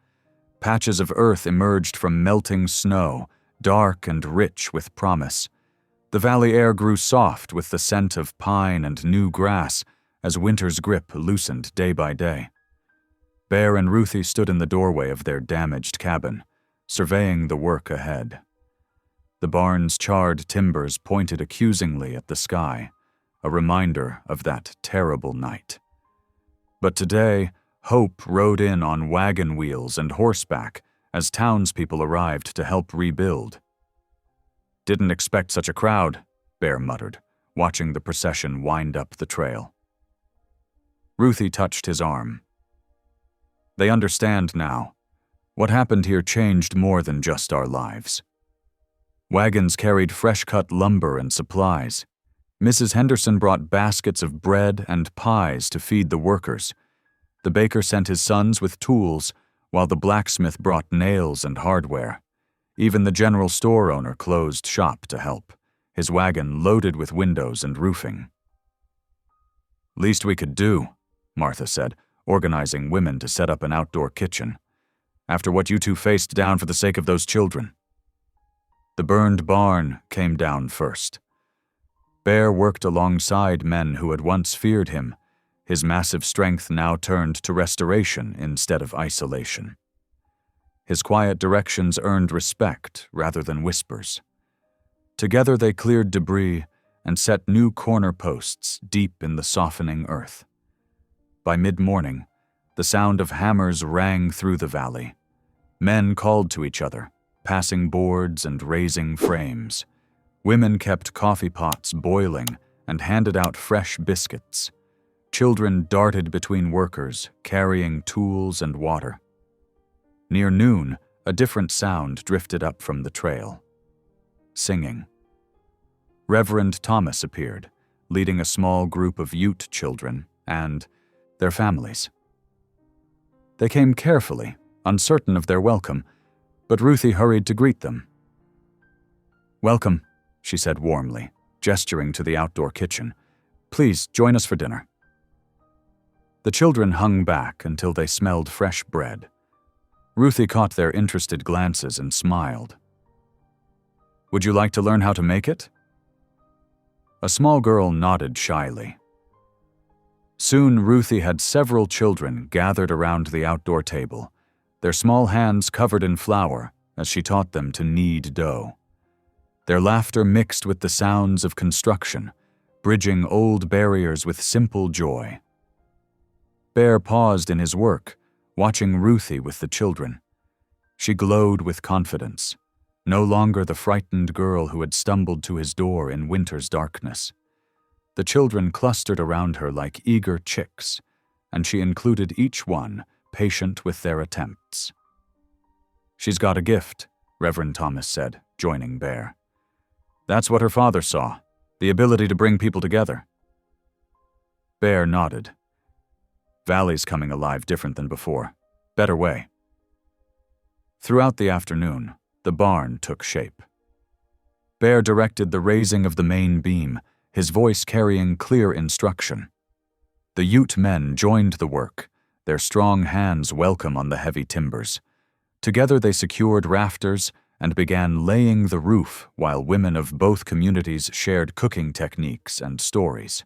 Patches of earth emerged from melting snow, dark and rich with promise. The valley air grew soft with the scent of pine and new grass as winter's grip loosened day by day. Bear and Ruthie stood in the doorway of their damaged cabin, surveying the work ahead. The barn's charred timbers pointed accusingly at the sky, a reminder of that terrible night. But today, hope rode in on wagon wheels and horseback as townspeople arrived to help rebuild. "Didn't expect such a crowd," Bear muttered, watching the procession wind up the trail. Ruthie touched his arm. "They understand now. What happened here changed more than just our lives." Wagons carried fresh-cut lumber and supplies. Mrs. Henderson brought baskets of bread and pies to feed the workers. The baker sent his sons with tools, while the blacksmith brought nails and hardware. Even the general store owner closed shop to help, his wagon loaded with windows and roofing. "Least we could do," Martha said, organizing women to set up an outdoor kitchen. "After what you two faced down for the sake of those children." The burned barn came down first. Bear worked alongside men who had once feared him, his massive strength now turned to restoration instead of isolation. His quiet directions earned respect rather than whispers. Together they cleared debris and set new corner posts deep in the softening earth. By mid-morning, the sound of hammers rang through the valley. Men called to each other, passing boards and raising frames. Women kept coffee pots boiling and handed out fresh biscuits. Children darted between workers, carrying tools and water. Near noon, a different sound drifted up from the trail. Singing. Reverend Thomas appeared, leading a small group of Ute children and their families. They came carefully, uncertain of their welcome, but Ruthie hurried to greet them. "Welcome," she said warmly, gesturing to the outdoor kitchen. "Please join us for dinner." The children hung back until they smelled fresh bread. Ruthie caught their interested glances and smiled. "Would you like to learn how to make it?" A small girl nodded shyly. Soon Ruthie had several children gathered around the outdoor table, their small hands covered in flour as she taught them to knead dough. Their laughter mixed with the sounds of construction, bridging old barriers with simple joy. Bear paused in his work, watching Ruthie with the children. She glowed with confidence, no longer the frightened girl who had stumbled to his door in winter's darkness. The children clustered around her like eager chicks, and she included each one, patient with their attempts. "She's got a gift," Reverend Thomas said, joining Bear. "That's what her father saw, the ability to bring people together." Bear nodded. "Valley's coming alive different than before. Better way." Throughout the afternoon, the barn took shape. Bear directed the raising of the main beam, his voice carrying clear instruction. The Ute men joined the work, their strong hands welcome on the heavy timbers. Together they secured rafters and began laying the roof while women of both communities shared cooking techniques and stories.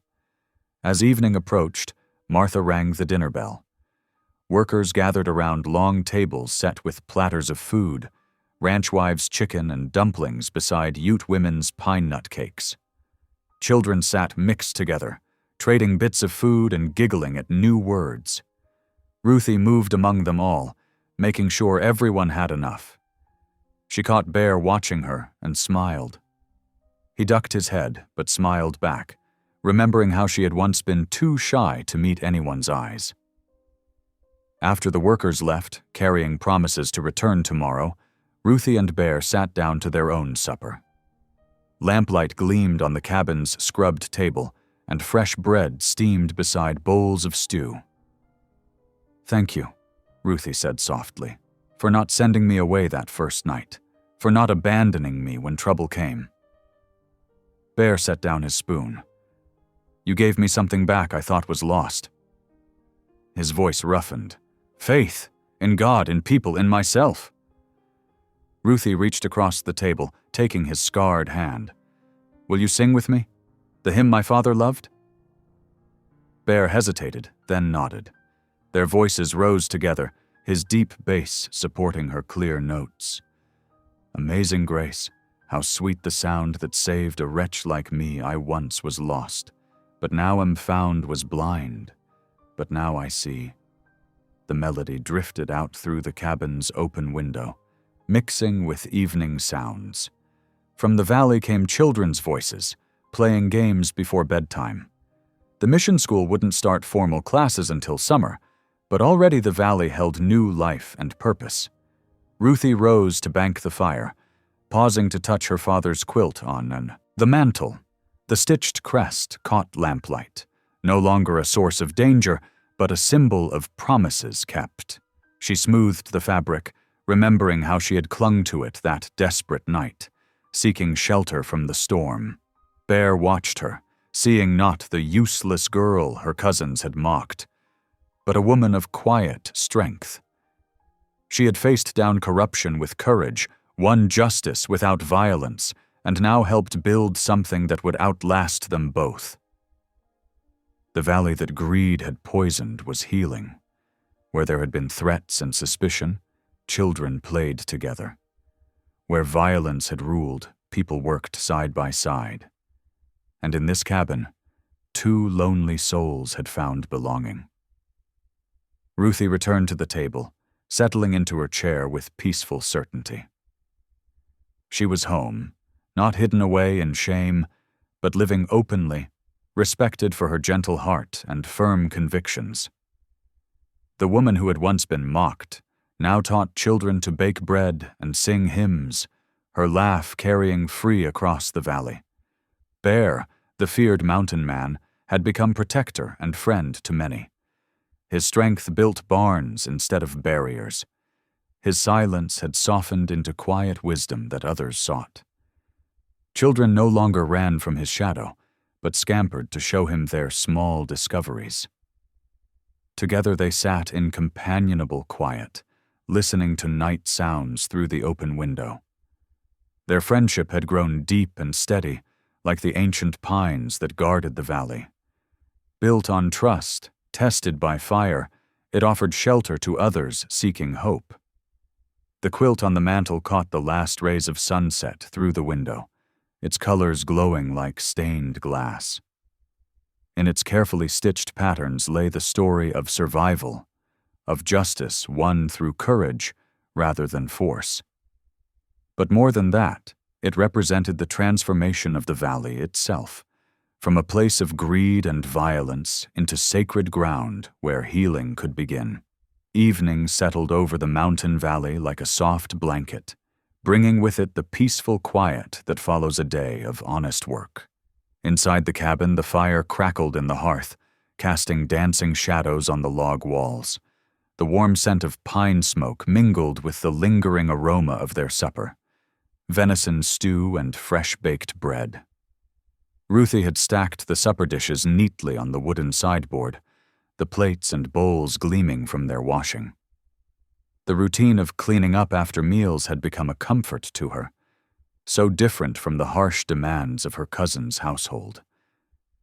As evening approached, Martha rang the dinner bell. Workers gathered around long tables set with platters of food, ranch wives' chicken and dumplings beside Ute women's pine nut cakes. Children sat mixed together, trading bits of food and giggling at new words. Ruthie moved among them all, making sure everyone had enough. She caught Bear watching her and smiled. He ducked his head, but smiled back, remembering how she had once been too shy to meet anyone's eyes. After the workers left, carrying promises to return tomorrow, Ruthie and Bear sat down to their own supper. Lamplight gleamed on the cabin's scrubbed table, and fresh bread steamed beside bowls of stew. "Thank you," Ruthie said softly, "for not sending me away that first night, for not abandoning me when trouble came." Bear set down his spoon. "You gave me something back I thought was lost." His voice roughened. "Faith, in God, in people, in myself." Ruthie reached across the table, taking his scarred hand. "Will you sing with me? The hymn my father loved?" Bear hesitated, then nodded. Their voices rose together, his deep bass supporting her clear notes. "Amazing grace, how sweet the sound that saved a wretch like me. I once was lost, but now am found, was blind, but now I see." The melody drifted out through the cabin's open window, mixing with evening sounds. From the valley came children's voices, playing games before bedtime. The mission school wouldn't start formal classes until summer, but already the valley held new life and purpose. Ruthie rose to bank the fire, pausing to touch her father's quilt on the mantle. The stitched crest caught lamplight, no longer a source of danger, but a symbol of promises kept. She smoothed the fabric, remembering how she had clung to it that desperate night, seeking shelter from the storm. Bear watched her, seeing not the useless girl her cousins had mocked, but a woman of quiet strength. She had faced down corruption with courage, won justice without violence, and now helped build something that would outlast them both. The valley that greed had poisoned was healing. Where there had been threats and suspicion, children played together. Where violence had ruled, people worked side by side. And in this cabin, 2 lonely souls had found belonging. Ruthie returned to the table, settling into her chair with peaceful certainty. She was home, not hidden away in shame, but living openly, respected for her gentle heart and firm convictions. The woman who had once been mocked now taught children to bake bread and sing hymns, her laugh carrying free across the valley. Bear, the feared mountain man, had become protector and friend to many. His strength built barns instead of barriers. His silence had softened into quiet wisdom that others sought. Children no longer ran from his shadow, but scampered to show him their small discoveries. Together they sat in companionable quiet, listening to night sounds through the open window. Their friendship had grown deep and steady, like the ancient pines that guarded the valley. Built on trust, tested by fire, it offered shelter to others seeking hope. The quilt on the mantel caught the last rays of sunset through the window, its colors glowing like stained glass. In its carefully stitched patterns lay the story of survival, of justice won through courage rather than force. But more than that, it represented the transformation of the valley itself, from a place of greed and violence into sacred ground where healing could begin. Evening settled over the mountain valley like a soft blanket, bringing with it the peaceful quiet that follows a day of honest work. Inside the cabin, the fire crackled in the hearth, casting dancing shadows on the log walls. The warm scent of pine smoke mingled with the lingering aroma of their supper: venison stew and fresh-baked bread. Ruthie had stacked the supper dishes neatly on the wooden sideboard, the plates and bowls gleaming from their washing. The routine of cleaning up after meals had become a comfort to her, so different from the harsh demands of her cousin's household.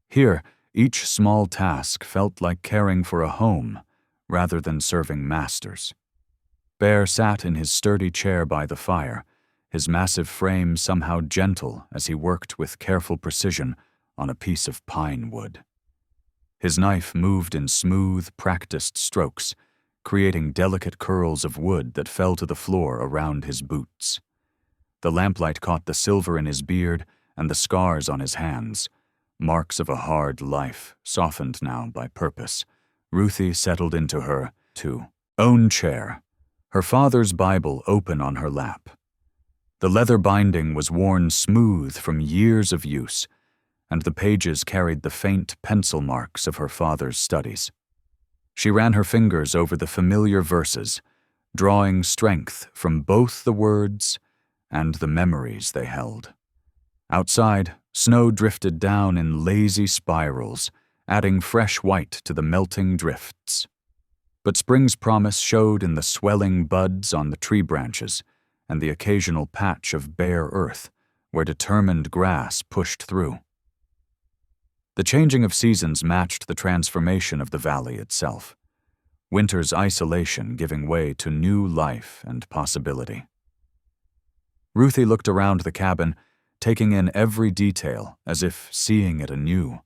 Here, each small task felt like caring for a home rather than serving masters. Bear sat in his sturdy chair by the fire, his massive frame somehow gentle as he worked with careful precision on a piece of pine wood. His knife moved in smooth, practiced strokes, creating delicate curls of wood that fell to the floor around his boots. The lamplight caught the silver in his beard and the scars on his hands, marks of a hard life, softened now by purpose. Ruthie settled into her, own chair, her father's Bible open on her lap. The leather binding was worn smooth from years of use, and the pages carried the faint pencil marks of her father's studies. She ran her fingers over the familiar verses, drawing strength from both the words and the memories they held. Outside, snow drifted down in lazy spirals, adding fresh white to the melting drifts. But spring's promise showed in the swelling buds on the tree branches and the occasional patch of bare earth where determined grass pushed through. The changing of seasons matched the transformation of the valley itself, winter's isolation giving way to new life and possibility. Ruthie looked around the cabin, taking in every detail as if seeing it anew.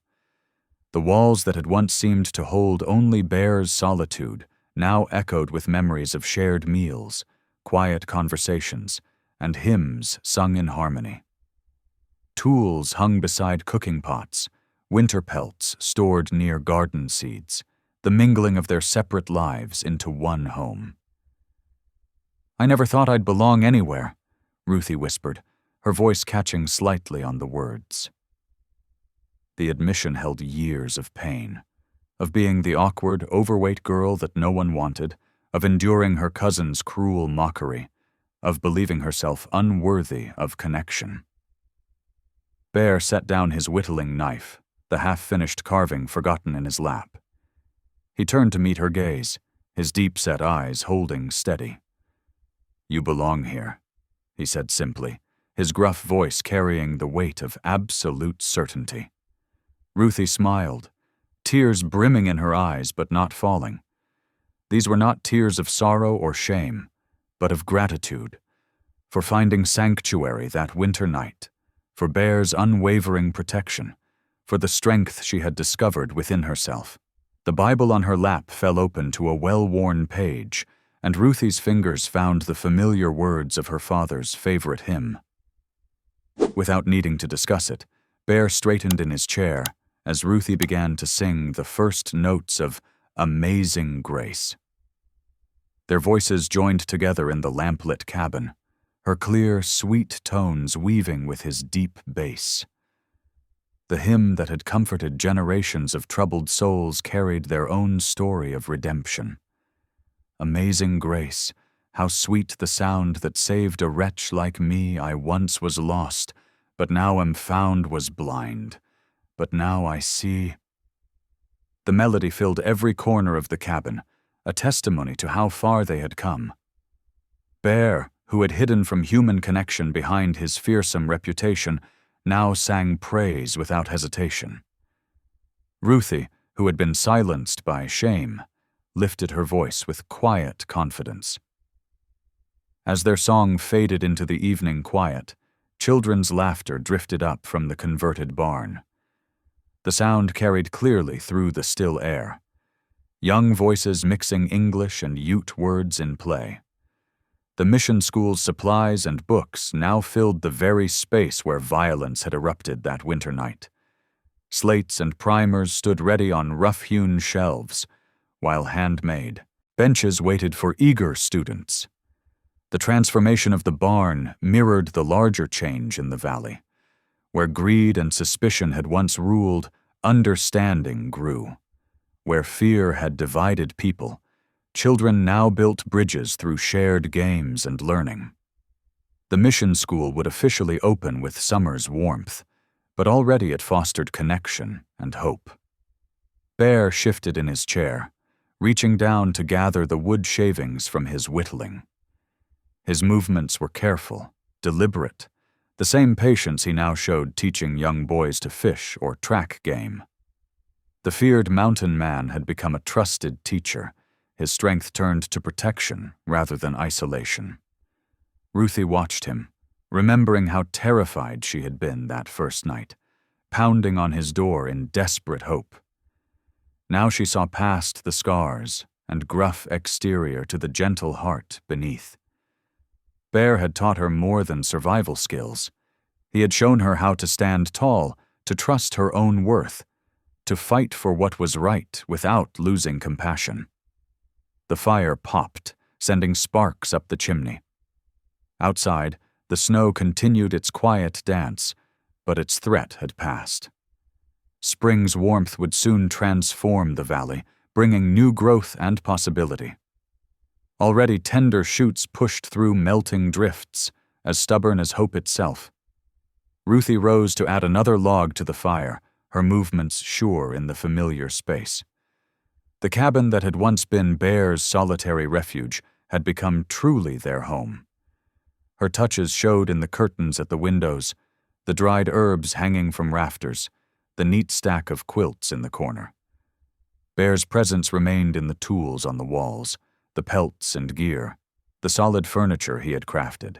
The walls that had once seemed to hold only Bear's solitude now echoed with memories of shared meals, quiet conversations, and hymns sung in harmony. Tools hung beside cooking pots, winter pelts stored near garden seeds, the mingling of their separate lives into one home. "I never thought I'd belong anywhere," Ruthie whispered, her voice catching slightly on the words. The admission held years of pain, of being the awkward, overweight girl that no one wanted, of enduring her cousin's cruel mockery, of believing herself unworthy of connection. Bear set down his whittling knife, the half-finished carving forgotten in his lap. He turned to meet her gaze, his deep-set eyes holding steady. "You belong here," he said simply, his gruff voice carrying the weight of absolute certainty. Ruthie smiled, tears brimming in her eyes but not falling. These were not tears of sorrow or shame, but of gratitude, for finding sanctuary that winter night, for Bear's unwavering protection, for the strength she had discovered within herself. The Bible on her lap fell open to a well-worn page, and Ruthie's fingers found the familiar words of her father's favorite hymn. Without needing to discuss it, Bear straightened in his chair as Ruthie began to sing the first notes of Amazing Grace. Their voices joined together in the lamplit cabin, her clear, sweet tones weaving with his deep bass. The hymn that had comforted generations of troubled souls carried their own story of redemption. Amazing grace, how sweet the sound that saved a wretch like me. I once was lost, but now am found, was blind, but now I see. The melody filled every corner of the cabin, a testimony to how far they had come. Bear, who had hidden from human connection behind his fearsome reputation, now sang praise without hesitation. Ruthie, who had been silenced by shame, lifted her voice with quiet confidence. As their song faded into the evening quiet, children's laughter drifted up from the converted barn. The sound carried clearly through the still air, young voices mixing English and Ute words in play. The mission school's supplies and books now filled the very space where violence had erupted that winter night. Slates and primers stood ready on rough-hewn shelves, while handmade benches waited for eager students. The transformation of the barn mirrored the larger change in the valley. Where greed and suspicion had once ruled, understanding grew. Where fear had divided people, children now built bridges through shared games and learning. The mission school would officially open with summer's warmth, but already it fostered connection and hope. Bear shifted in his chair, reaching down to gather the wood shavings from his whittling. His movements were careful, deliberate, the same patience he now showed teaching young boys to fish or track game. The feared mountain man had become a trusted teacher, his strength turned to protection rather than isolation. Ruthie watched him, remembering how terrified she had been that first night, pounding on his door in desperate hope. Now she saw past the scars and gruff exterior to the gentle heart beneath. Bear had taught her more than survival skills. He had shown her how to stand tall, to trust her own worth, to fight for what was right without losing compassion. The fire popped, sending sparks up the chimney. Outside, the snow continued its quiet dance, but its threat had passed. Spring's warmth would soon transform the valley, bringing new growth and possibility. Already tender shoots pushed through melting drifts, as stubborn as hope itself. Ruthie rose to add another log to the fire, her movements sure in the familiar space. The cabin that had once been Bear's solitary refuge had become truly their home. Her touches showed in the curtains at the windows, the dried herbs hanging from rafters, the neat stack of quilts in the corner. Bear's presence remained in the tools on the walls, the pelts and gear, the solid furniture he had crafted.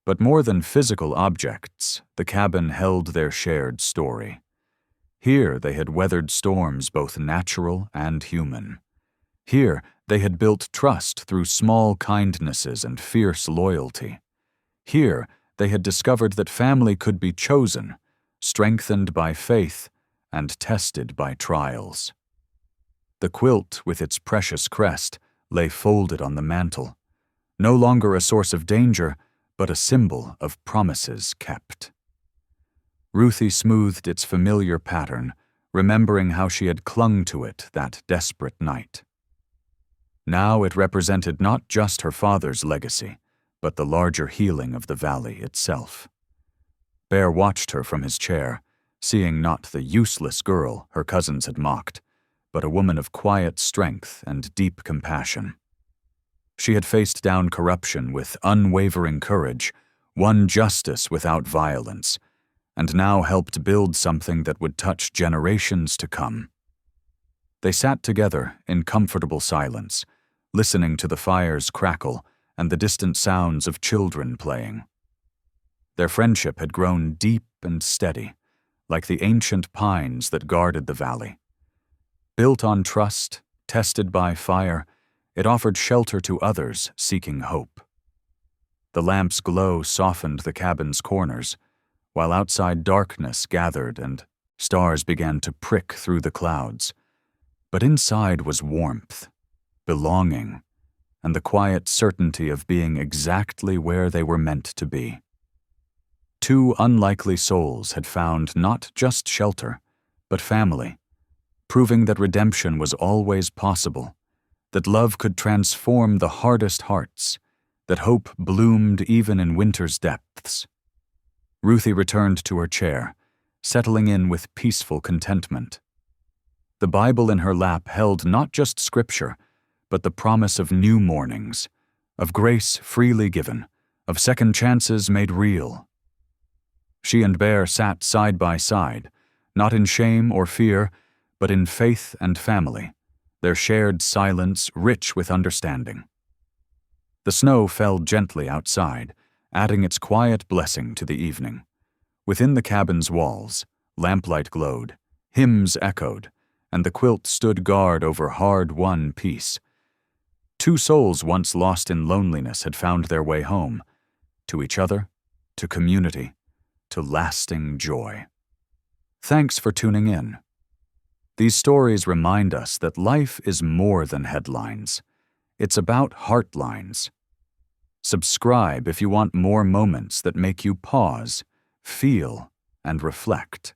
But more than physical objects, the cabin held their shared story. Here they had weathered storms both natural and human. Here they had built trust through small kindnesses and fierce loyalty. Here they had discovered that family could be chosen, strengthened by faith, and tested by trials. The quilt with its precious crest lay folded on the mantel, no longer a source of danger, but a symbol of promises kept. Ruthie smoothed its familiar pattern, remembering how she had clung to it that desperate night. Now it represented not just her father's legacy, but the larger healing of the valley itself. Bear watched her from his chair, seeing not the useless girl her cousins had mocked, but a woman of quiet strength and deep compassion. She had faced down corruption with unwavering courage, won justice without violence, and now helped build something that would touch generations to come. They sat together in comfortable silence, listening to the fire's crackle and the distant sounds of children playing. Their friendship had grown deep and steady, like the ancient pines that guarded the valley. Built on trust, tested by fire, it offered shelter to others seeking hope. The lamp's glow softened the cabin's corners, while outside darkness gathered and stars began to prick through the clouds. But inside was warmth, belonging, and the quiet certainty of being exactly where they were meant to be. Two unlikely souls had found not just shelter, but family, proving that redemption was always possible, that love could transform the hardest hearts, that hope bloomed even in winter's depths. Ruthie returned to her chair, settling in with peaceful contentment. The Bible in her lap held not just scripture, but the promise of new mornings, of grace freely given, of second chances made real. She and Bear sat side by side, not in shame or fear, but in faith and family, their shared silence rich with understanding. The snow fell gently outside, adding its quiet blessing to the evening. Within the cabin's walls, lamplight glowed, hymns echoed, and the quilt stood guard over hard-won peace. Two souls once lost in loneliness had found their way home, to each other, to community, to lasting joy. Thanks for tuning in. These stories remind us that life is more than headlines. It's about heartlines. Subscribe if you want more moments that make you pause, feel, and reflect.